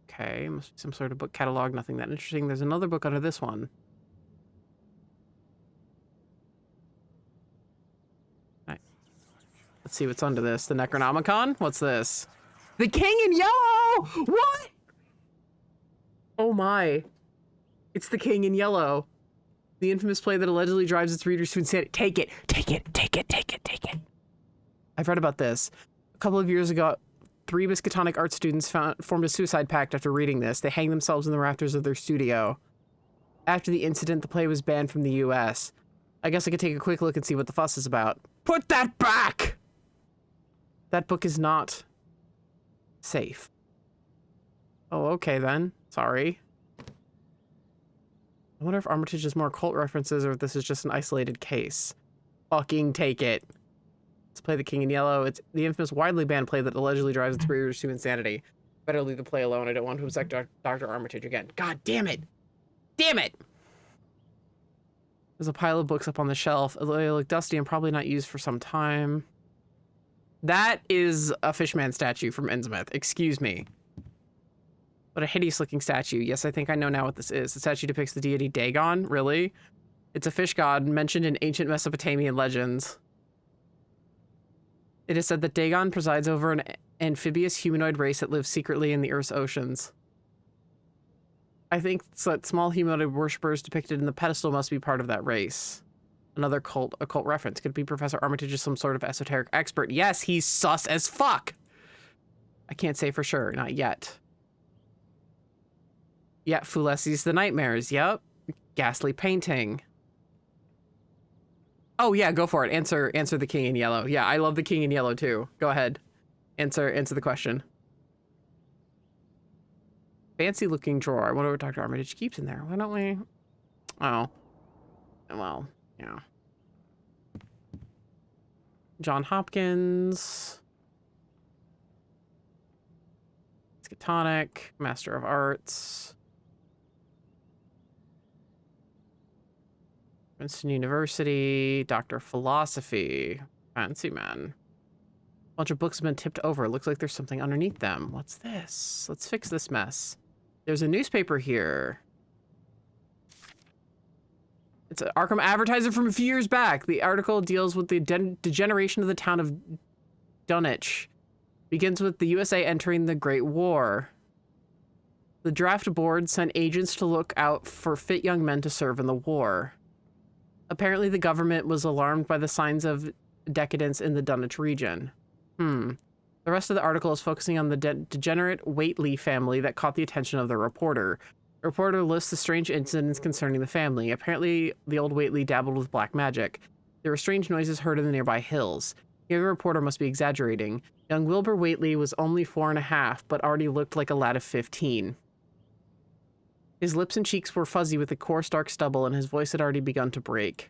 Okay, must be some sort of book catalog, nothing that interesting. There's another book under this one. Right. Let's see what's under this. The Necronomicon? What's this? The King in Yellow! What? Oh my. It's The King in Yellow. The infamous play that allegedly drives its readers to insanity. Take it, take it, take it, take it, take it. I've read about this. A couple of years ago, 3 Miskatonic art students formed a suicide pact after reading this. They hanged themselves in the rafters of their studio. After the incident, the play was banned from the US. I guess I could take a quick look and see what the fuss is about. Put that back! That book is not safe. Oh, okay then. Sorry. I wonder if Armitage has more occult references or if this is just an isolated case. Fucking take it. Let's play The King in Yellow. It's the infamous, widely banned play that allegedly drives its readers to insanity. Better leave the play alone. I don't want to upset Dr. Armitage again. God damn it! Damn it! There's a pile of books up on the shelf. They look dusty and probably not used for some time. That is a Fishman statue from Innsmouth. Excuse me. What a hideous-looking statue. Yes, I think I know now what this is. The statue depicts the deity Dagon. Really? It's a fish god mentioned in ancient Mesopotamian legends. It is said that Dagon presides over an amphibious humanoid race that lives secretly in the Earth's oceans. I think that small humanoid worshippers depicted in the pedestal must be part of that race. Another occult reference. Could be Professor Armitage is some sort of esoteric expert. Yes, he's sus as fuck! I can't say for sure. Not yet. Yeah, Fouless sees the nightmares. Yep. Ghastly painting. Oh yeah, go for it. Answer The King in Yellow. Yeah, I love The King in Yellow too. Go ahead. Answer the question. Fancy looking drawer. I wonder what Dr. Armitage keeps in there. Why don't we? Oh. Well, yeah. John Hopkins. Miskatonic. Master of Arts. Princeton University, Doctor of Philosophy. Fancy man. A bunch of books have been tipped over. It looks like there's something underneath them. What's this? Let's fix this mess. There's a newspaper here. It's an Arkham Advertiser from a few years back. The article deals with the degeneration of the town of Dunwich. Begins with the USA entering the Great War. The draft board sent agents to look out for fit young men to serve in the war. Apparently, the government was alarmed by the signs of decadence in the Dunwich region. The rest of the article is focusing on the degenerate Whately family that caught the attention of the reporter. The reporter lists the strange incidents concerning the family. Apparently, the old Whately dabbled with black magic. There were strange noises heard in the nearby hills. Here, the reporter must be exaggerating. Young Wilbur Whately was only 4.5, but already looked like a lad of 15. His lips and cheeks were fuzzy with a coarse, dark stubble, and his voice had already begun to break.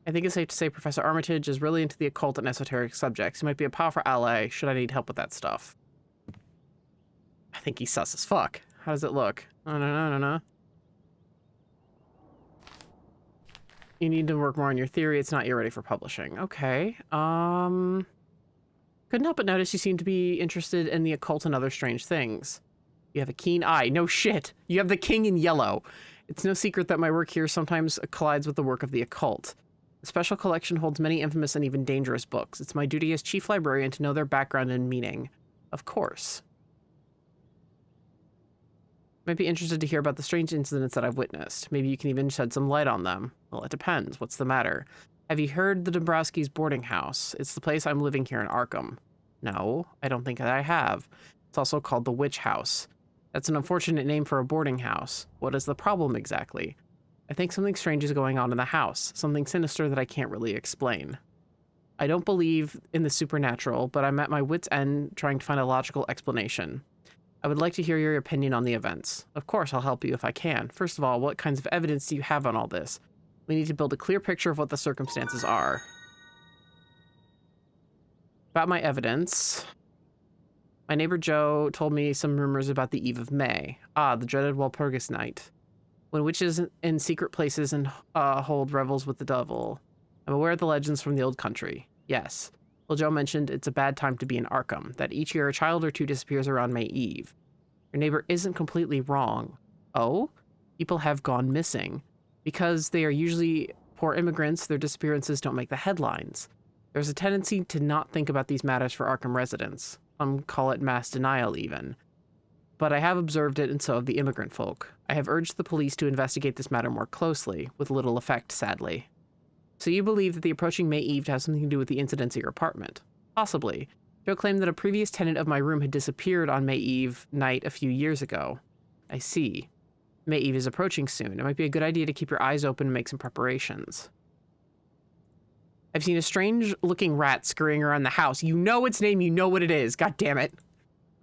I think it's safe to say Professor Armitage is really into the occult and esoteric subjects. He might be a powerful ally should I need help with that stuff. I think he's sus as fuck. How does it look? No. You need to work more on your theory. It's not yet ready for publishing. Okay. Couldn't help but notice you seem to be interested in the occult and other strange things. You have a keen eye. No shit. You have the king in yellow. It's no secret that my work here sometimes collides with the work of the occult. The special collection holds many infamous and even dangerous books. It's my duty as chief librarian to know their background and meaning. Of course. Might be interested to hear about the strange incidents that I've witnessed. Maybe you can even shed some light on them. Well, it depends. What's the matter? Have you heard the Dombrowski's boarding house? It's the place I'm living here in Arkham. No, I don't think that I have. It's also called the Witch House. That's an unfortunate name for a boarding house. What is the problem exactly? I think something strange is going on in the house. Something sinister that I can't really explain. I don't believe in the supernatural, but I'm at my wit's end trying to find a logical explanation. I would like to hear your opinion on the events. Of course, I'll help you if I can. First of all, what kinds of evidence do you have on all this? We need to build a clear picture of what the circumstances are. About my evidence, my neighbor Joe told me some rumors about the Eve of May. Ah, the dreaded Walpurgis night, when witches in secret places and hold revels with the devil. I'm aware of the legends from the old country. Yes. Well, Joe mentioned it's a bad time to be in Arkham, that each year a child or two disappears around May Eve. Your neighbor isn't completely wrong. Oh? People have gone missing. Because they are usually poor immigrants, their disappearances don't make the headlines. There's a tendency to not think about these matters for Arkham residents. Some call it mass denial even. But I have observed it, and so have the immigrant folk. I have urged the police to investigate this matter more closely, with little effect, sadly. So you believe that the approaching May Eve has something to do with the incidents at your apartment? Possibly. Joe claimed that a previous tenant of my room had disappeared on May Eve night a few years ago. I see. May Eve is approaching soon. It might be a good idea to keep your eyes open and make some preparations. I've seen a strange-looking rat scurrying around the house. You know its name, you know what it is. God damn it.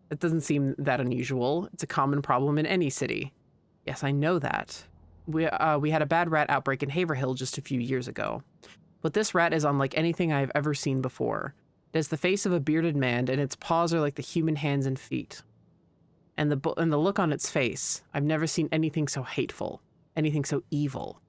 That doesn't seem that unusual. It's a common problem in any city. Yes, I know that. We had a bad rat outbreak in Haverhill just a few years ago. But this rat is unlike anything I've ever seen before. It has the face of a bearded man, and its paws are like the human hands and feet. And the look on its face, I've never seen anything so hateful, anything so evil.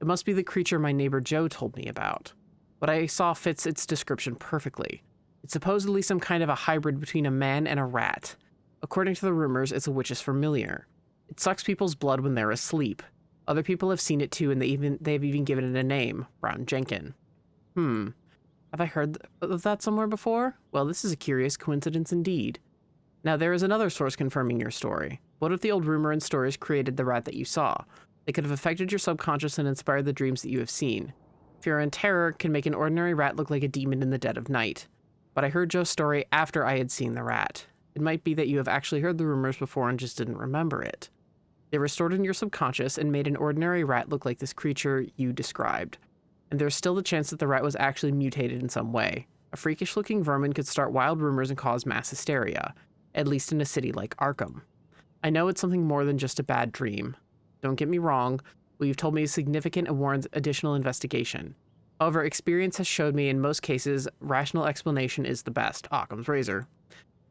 It must be the creature my neighbor Joe told me about. What I saw fits its description perfectly. It's supposedly some kind of a hybrid between a man and a rat. According to the rumors, it's a witch's familiar. It sucks people's blood when they're asleep. Other people have seen it too, and they've even given it a name, Brown Jenkin. Have I heard of that somewhere before? Well, this is a curious coincidence indeed. Now, there is another source confirming your story. What if the old rumor and stories created the rat that you saw? They could have affected your subconscious and inspired the dreams that you have seen. Fear and terror can make an ordinary rat look like a demon in the dead of night. But I heard Joe's story after I had seen the rat. It might be that you have actually heard the rumors before and just didn't remember it. They were stored in your subconscious and made an ordinary rat look like this creature you described. And there's still the chance that the rat was actually mutated in some way. A freakish-looking vermin could start wild rumors and cause mass hysteria, at least in a city like Arkham. I know it's something more than just a bad dream. Don't get me wrong, what you've told me is significant and warrants additional investigation. However, experience has showed me in most cases, rational explanation is the best. Occam's razor.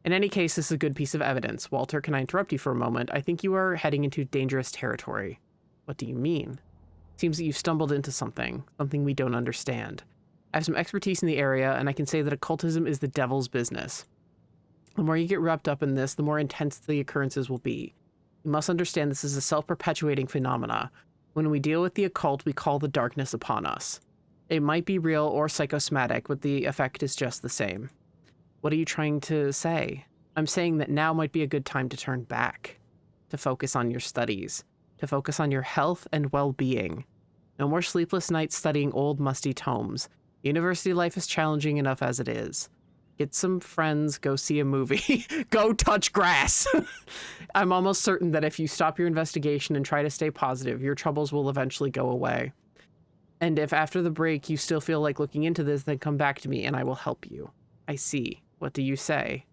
In any case, this is a good piece of evidence. Walter, can I interrupt you for a moment? I think you are heading into dangerous territory. What do you mean? Seems that you've stumbled into something we don't understand. I have some expertise in the area, and I can say that occultism is the devil's business. The more you get wrapped up in this, the more intense the occurrences will be. You must understand this is a self-perpetuating phenomena. When we deal with the occult, we call the darkness upon us. It might be real or psychosomatic, but the effect is just the same. What are you trying to say? I'm saying that now might be a good time to turn back, to focus on your studies, to focus on your health and well-being. No more sleepless nights studying old, musty tomes. University life is challenging enough as it is. Get some friends, go see a movie, go touch grass. I'm almost certain that if you stop your investigation and try to stay positive, your troubles will eventually go away. And if after the break you still feel like looking into this, then come back to me and I will help you. I see. What do you say?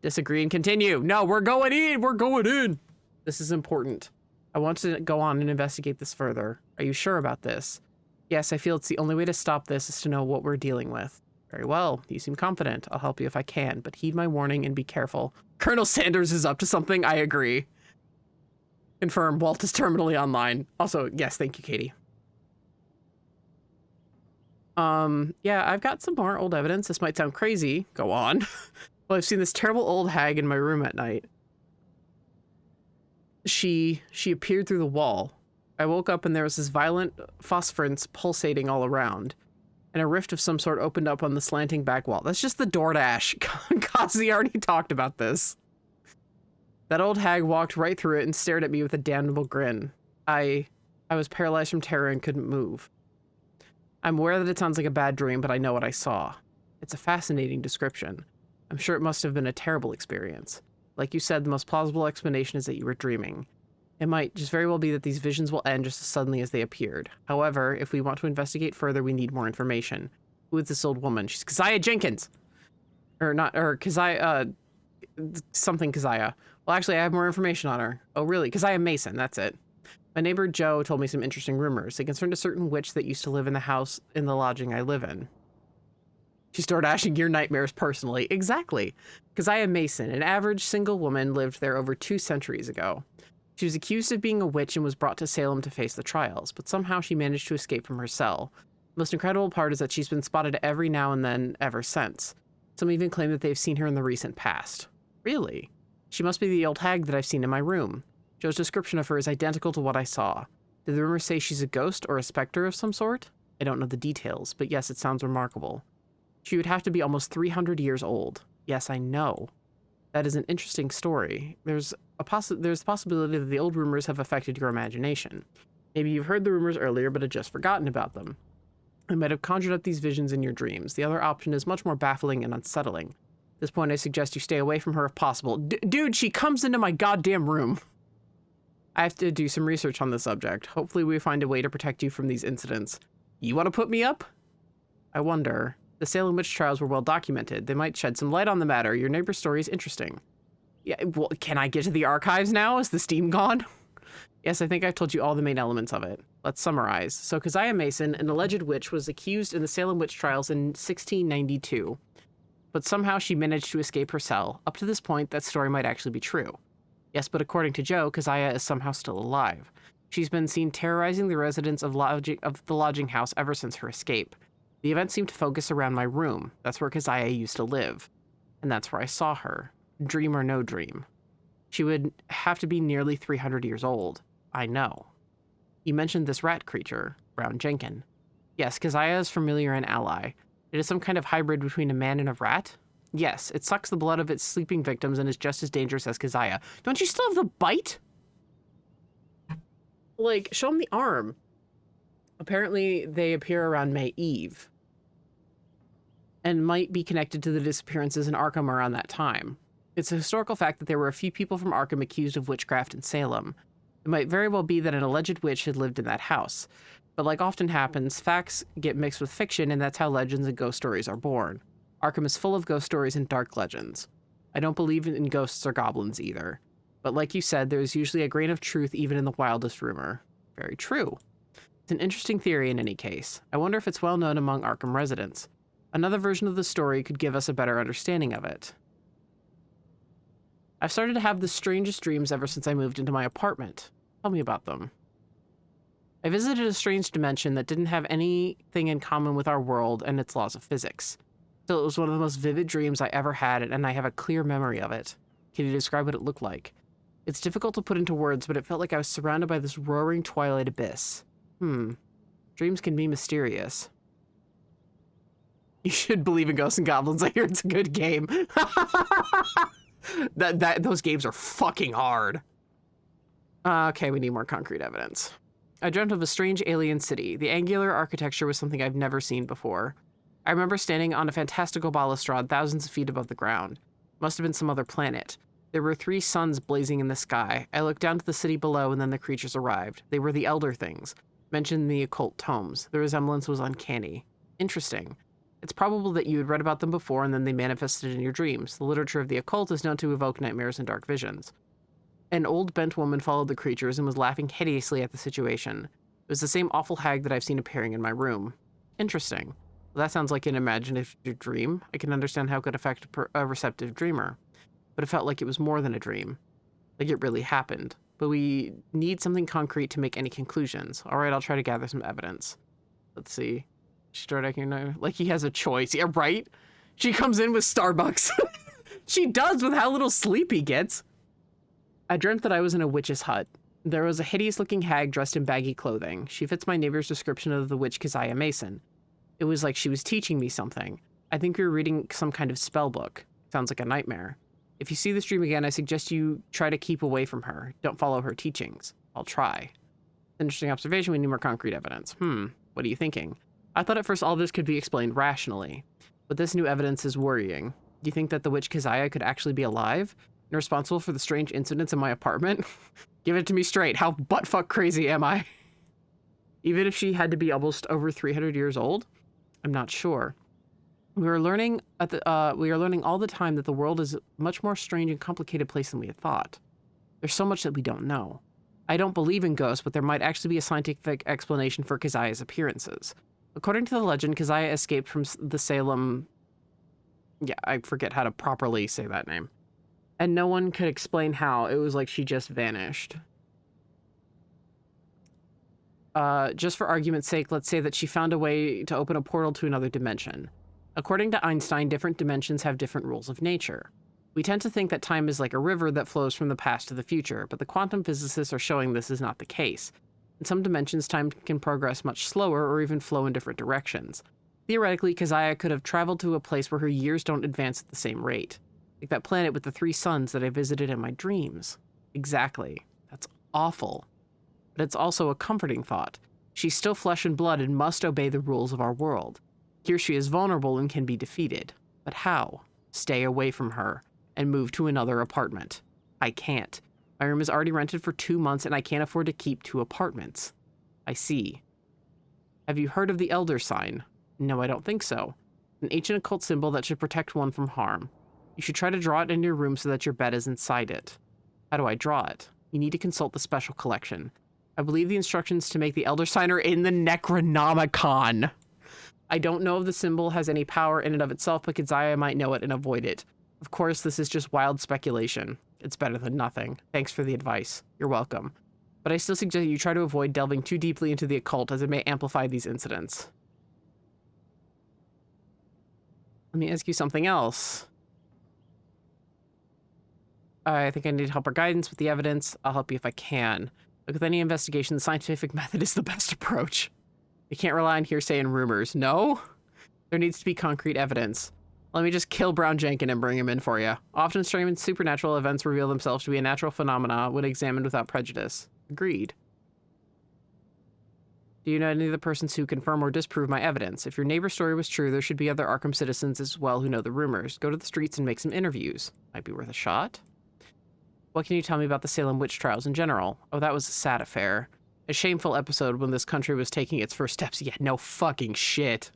Disagree and continue. No, we're going in. We're going in. This is important. I want to go on and investigate this further. Are you sure about this? Yes, I feel it's the only way to stop this is to know what we're dealing with. Very well. You seem confident. I'll help you if I can, but heed my warning and be careful. Colonel Sanders is up to something. I agree. Confirm. Walt is terminally online. Also, yes, thank you, Katie. Yeah, I've got some more old evidence. This might sound crazy. Go on. Well, I've seen this terrible old hag in my room at night. She appeared through the wall. I woke up and there was this violent phosphorescence pulsating all around. And a rift of some sort opened up on the slanting back wall. That's just the DoorDash. Kazi already talked about this. That old hag walked right through it and stared at me with a damnable grin. I was paralyzed from terror and couldn't move. I'm aware that it sounds like a bad dream, but I know what I saw. It's a fascinating description. I'm sure it must have been a terrible experience. Like you said, the most plausible explanation is that you were dreaming. It might just very well be that these visions will end just as suddenly as they appeared. However, if we want to investigate further, we need more information. Who is this old woman? She's Keziah Jenkins. Keziah, something Keziah. Well, actually, I have more information on her. Oh, really? Keziah Mason, that's it. My neighbor Joe told me some interesting rumors. They concerned a certain witch that used to live in the house in the lodging I live in. She started ashing your nightmares personally. Exactly. Keziah Mason, an average single woman, lived there over 2 centuries ago. She was accused of being a witch and was brought to Salem to face the trials, but somehow she managed to escape from her cell. The most incredible part is that she's been spotted every now and then ever since. Some even claim that they've seen her in the recent past. Really? She must be the old hag that I've seen in my room. Joe's description of her is identical to what I saw. Did the rumors say she's a ghost or a specter of some sort? I don't know the details, but yes, it sounds remarkable. She would have to be almost 300 years old. Yes, I know. That is an interesting story. There's the possibility that the old rumors have affected your imagination. Maybe you've heard the rumors earlier, but had just forgotten about them. I might have conjured up these visions in your dreams. The other option is much more baffling and unsettling. At this point, I suggest you stay away from her if possible. Dude, she comes into my goddamn room. I have to do some research on the subject. Hopefully we find a way to protect you from these incidents. You want to put me up? I wonder. The Salem witch trials were well documented. They might shed some light on the matter. Your neighbor's story is interesting. Yeah, well, can I get to the archives now? Is the steam gone? Yes, I think I've told you all the main elements of it. Let's summarize. So Keziah Mason, an alleged witch, was accused in the Salem witch trials in 1692. But somehow she managed to escape her cell. Up to this point, that story might actually be true. Yes, but according to Joe, Keziah is somehow still alive. She's been seen terrorizing the residents of the lodging house ever since her escape. The events seem to focus around my room. That's where Keziah used to live. And that's where I saw her. Dream or no dream. She would have to be nearly 300 years old. I know. You mentioned this rat creature, Brown Jenkin. Yes, Keziah is familiar and ally. It is some kind of hybrid between a man and a rat? Yes, it sucks the blood of its sleeping victims and is just as dangerous as Keziah. Don't you still have the bite? Like, show him the arm. Apparently, they appear around May Eve. And might be connected to the disappearances in Arkham around that time. It's a historical fact that there were a few people from Arkham accused of witchcraft in Salem. It might very well be that an alleged witch had lived in that house. But like often happens, facts get mixed with fiction, and that's how legends and ghost stories are born. Arkham is full of ghost stories and dark legends. I don't believe in ghosts or goblins either. But like you said, there's usually a grain of truth even in the wildest rumor. Very true. It's an interesting theory in any case. I wonder if it's well known among Arkham residents. Another version of the story could give us a better understanding of it. I've started to have the strangest dreams ever since I moved into my apartment. Tell me about them. I visited a strange dimension that didn't have anything in common with our world and its laws of physics. Still, it was one of the most vivid dreams I ever had, and I have a clear memory of it. Can you describe what it looked like? It's difficult to put into words, but it felt like I was surrounded by this roaring twilight abyss. Dreams can be mysterious. You should believe in ghosts and goblins. I hear it's a good game. Those games are fucking hard. Okay, we need more concrete evidence. I dreamt of a strange alien city. The angular architecture was something I've never seen before. I remember standing on a fantastical balustrade thousands of feet above the ground. Must have been some other planet. There were 3 suns blazing in the sky. I looked down to the city below, and then the creatures arrived. They were the Elder Things, mentioned in the occult tomes. The resemblance was uncanny. Interesting. It's probable that you had read about them before, and then they manifested in your dreams. The literature of the occult is known to evoke nightmares and dark visions. An old bent woman followed the creatures and was laughing hideously at the situation. It was the same awful hag that I've seen appearing in my room. Interesting. Well, that sounds like an imaginative dream. I can understand how it could affect a receptive dreamer. But it felt like it was more than a dream. Like it really happened. But we need something concrete to make any conclusions. All right, I'll try to gather some evidence. Let's see. She started acting like he has a choice. Yeah, right? She comes in with Starbucks. She does with how little sleep he gets. I dreamt that I was in a witch's hut. There was a hideous-looking hag dressed in baggy clothing. She fits my neighbor's description of the witch Keziah Mason. It was like she was teaching me something. I think we were reading some kind of spell book. Sounds like a nightmare. If you see this dream again, I suggest you try to keep away from her. Don't follow her teachings. I'll try. Interesting observation. We need more concrete evidence. What are you thinking? I thought at first all this could be explained rationally, but this new evidence is worrying. Do you think that the witch Keziah could actually be alive and responsible for the strange incidents in my apartment? Give it to me straight. How buttfuck crazy am I? Even if she had to be almost over 300 years old? I'm not sure. We are learning all the time that the world is a much more strange and complicated place than we had thought. There's so much that we don't know. I don't believe in ghosts, but there might actually be a scientific explanation for Keziah's appearances. According to the legend, Keziah escaped from the Salem... Yeah, I forget how to properly say that name. And no one could explain how. It was like she just vanished. Just for argument's sake, let's say that she found a way to open a portal to another dimension. According to Einstein, different dimensions have different rules of nature. We tend to think that time is like a river that flows from the past to the future, but the quantum physicists are showing this is not the case. In some dimensions, time can progress much slower or even flow in different directions. Theoretically, Keziah could have traveled to a place where her years don't advance at the same rate. Like that planet with the 3 suns that I visited in my dreams. Exactly. That's awful. But it's also a comforting thought. She's still flesh and blood and must obey the rules of our world. Here she is vulnerable and can be defeated. But how? Stay away from her and move to another apartment. I can't. My room is already rented for 2 months and I can't afford to keep 2 apartments. I see. Have you heard of the Elder Sign? No, I don't think so. An ancient occult symbol that should protect one from harm. You should try to draw it in your room so that your bed is inside it. How do I draw it? You need to consult the special collection. I believe the instructions to make the Elder Sign are in the Necronomicon. I don't know if the symbol has any power in and of itself, but Keziah might know it and avoid it. Of course, this is just wild speculation. It's better than nothing. Thanks for the advice. You're welcome. But I still suggest you try to avoid delving too deeply into the occult, as it may amplify these incidents. Let me ask you something else. I think I need help or guidance with the evidence. I'll help you if I can. Like with any investigation, the scientific method is the best approach. You can't rely on hearsay and rumors. No? There needs to be concrete evidence. Let me just kill Brown Jenkin and bring him in for you. Often strange supernatural events reveal themselves to be a natural phenomena when examined without prejudice. Agreed. Do you know any of the persons who confirm or disprove my evidence? If your neighbor's story was true, there should be other Arkham citizens as well who know the rumors. Go to the streets and make some interviews. Might be worth a shot. What can you tell me about the Salem witch trials in general? Oh, that was a sad affair. A shameful episode when this country was taking its first steps. Yeah, no fucking shit.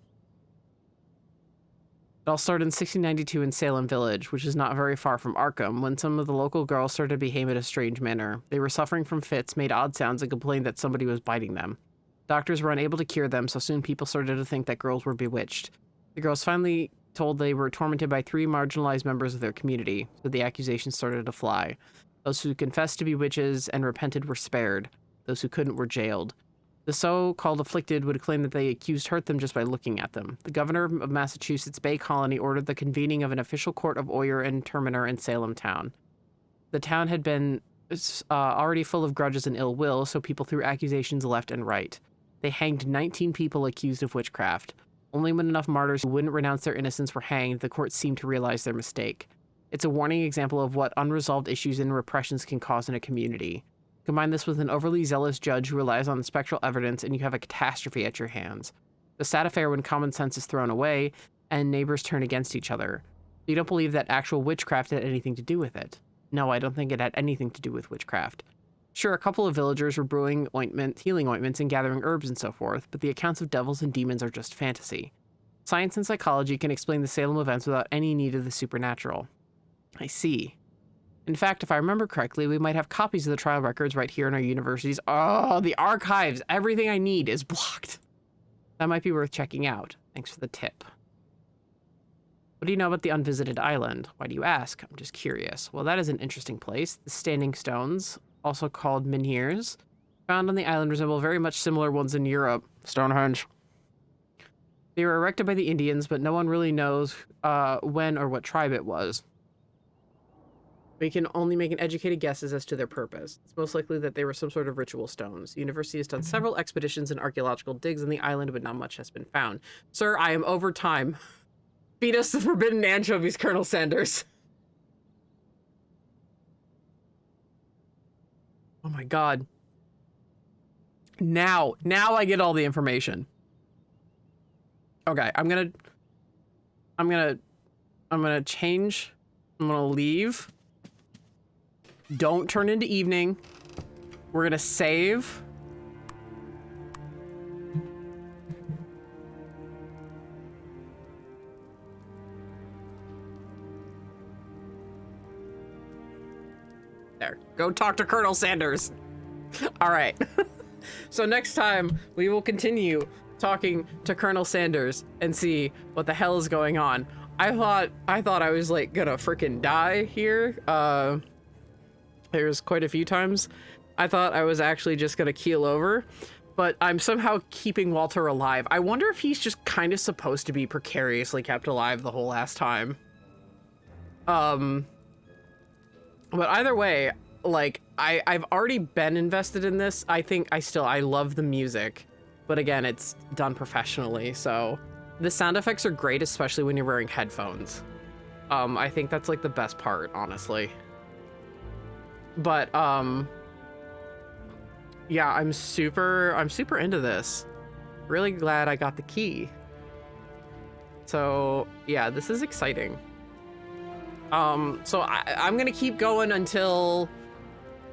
It all started in 1692 in Salem Village, which is not very far from Arkham, when some of the local girls started to behave in a strange manner. They were suffering from fits, made odd sounds, and complained that somebody was biting them. Doctors were unable to cure them, so soon people started to think that girls were bewitched. The girls finally told they were tormented by 3 marginalized members of their community, so the accusations started to fly. Those who confessed to be witches and repented were spared. Those who couldn't were jailed. The so-called afflicted would claim that the accused hurt them just by looking at them. The governor of Massachusetts Bay Colony ordered the convening of an official court of oyer and terminer in Salem town. The town had been already full of grudges and ill will, so people threw accusations left and right. They hanged 19 people accused of witchcraft. Only when enough martyrs who wouldn't renounce their innocence were hanged, the court seemed to realize their mistake. It's a warning example of what unresolved issues and repressions can cause in a community. Combine this with an overly zealous judge who relies on spectral evidence, and you have a catastrophe at your hands. The sad affair when common sense is thrown away and neighbors turn against each other. You don't believe that actual witchcraft had anything to do with it? No, I don't think it had anything to do with witchcraft. Sure, a couple of villagers were brewing healing ointments and gathering herbs and so forth, but the accounts of devils and demons are just fantasy. Science and psychology can explain the Salem events without any need of the supernatural. I see. In fact, if I remember correctly, we might have copies of the trial records right here in our universities. Oh, the archives! Everything I need is blocked. That might be worth checking out. Thanks for the tip. What do you know about the unvisited island? Why do you ask? I'm just curious. Well, that is an interesting place. The standing stones, also called menhirs, found on the island resemble very much similar ones in Europe. Stonehenge. They were erected by the Indians, but no one really knows when or what tribe it was. We can only make an educated guesses as to their purpose. It's most likely that they were some sort of ritual stones. The university has done several expeditions and archaeological digs on the island, but not much has been found. Sir, I am over time. Feed us the forbidden anchovies, Colonel Sanders. Oh my god. Now I get all the information. Okay, I'm gonna change. I'm gonna leave. Don't turn into evening. We're gonna save. There. Go talk to Colonel Sanders. All right. So next time we will continue talking to Colonel Sanders and see what the hell is going on. I thought I was like gonna freaking die here. There's quite a few times I thought I was actually just gonna keel over, but I'm somehow keeping Walter alive. I wonder if he's just kind of supposed to be precariously kept alive the whole last time. But either way, like I've already been invested in this. I think I love the music, but again, it's done professionally. So the sound effects are great, especially when you're wearing headphones. I think that's like the best part, honestly. But yeah, I'm super into this. Really glad I got the key. So yeah, this is exciting. So I'm gonna keep going until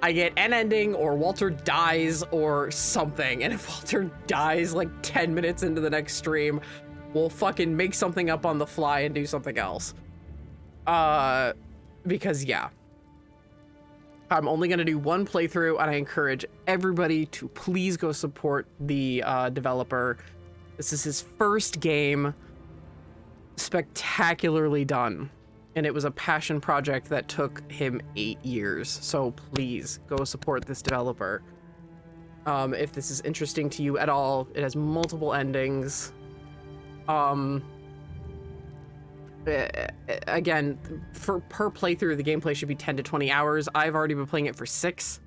I get an ending or Walter dies or something. And if Walter dies like 10 minutes into the next stream, we'll fucking make something up on the fly and do something else. Because yeah, I'm only going to do one playthrough, and I encourage everybody to please go support the developer. This is his first game, spectacularly done, and it was a passion project that took him 8 years. So please go support this developer. If this is interesting to you at all, it has multiple endings. Again, per playthrough, the gameplay should be 10 to 20 hours. I've already been playing it for 6.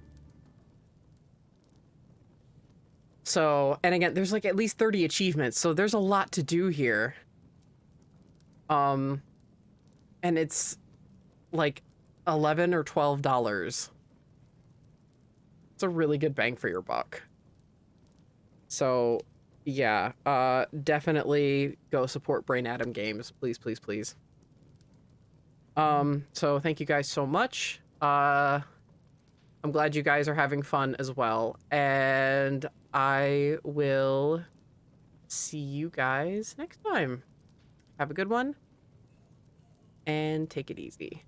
So, and again, there's like at least 30 achievements, so there's a lot to do here. And it's like $11 or $12. It's a really good bang for your buck. So yeah, definitely go support Brain Atom Games, please, please, please. So thank you guys so much. I'm glad you guys are having fun as well, and I will see you guys next time. Have a good one, and take it easy.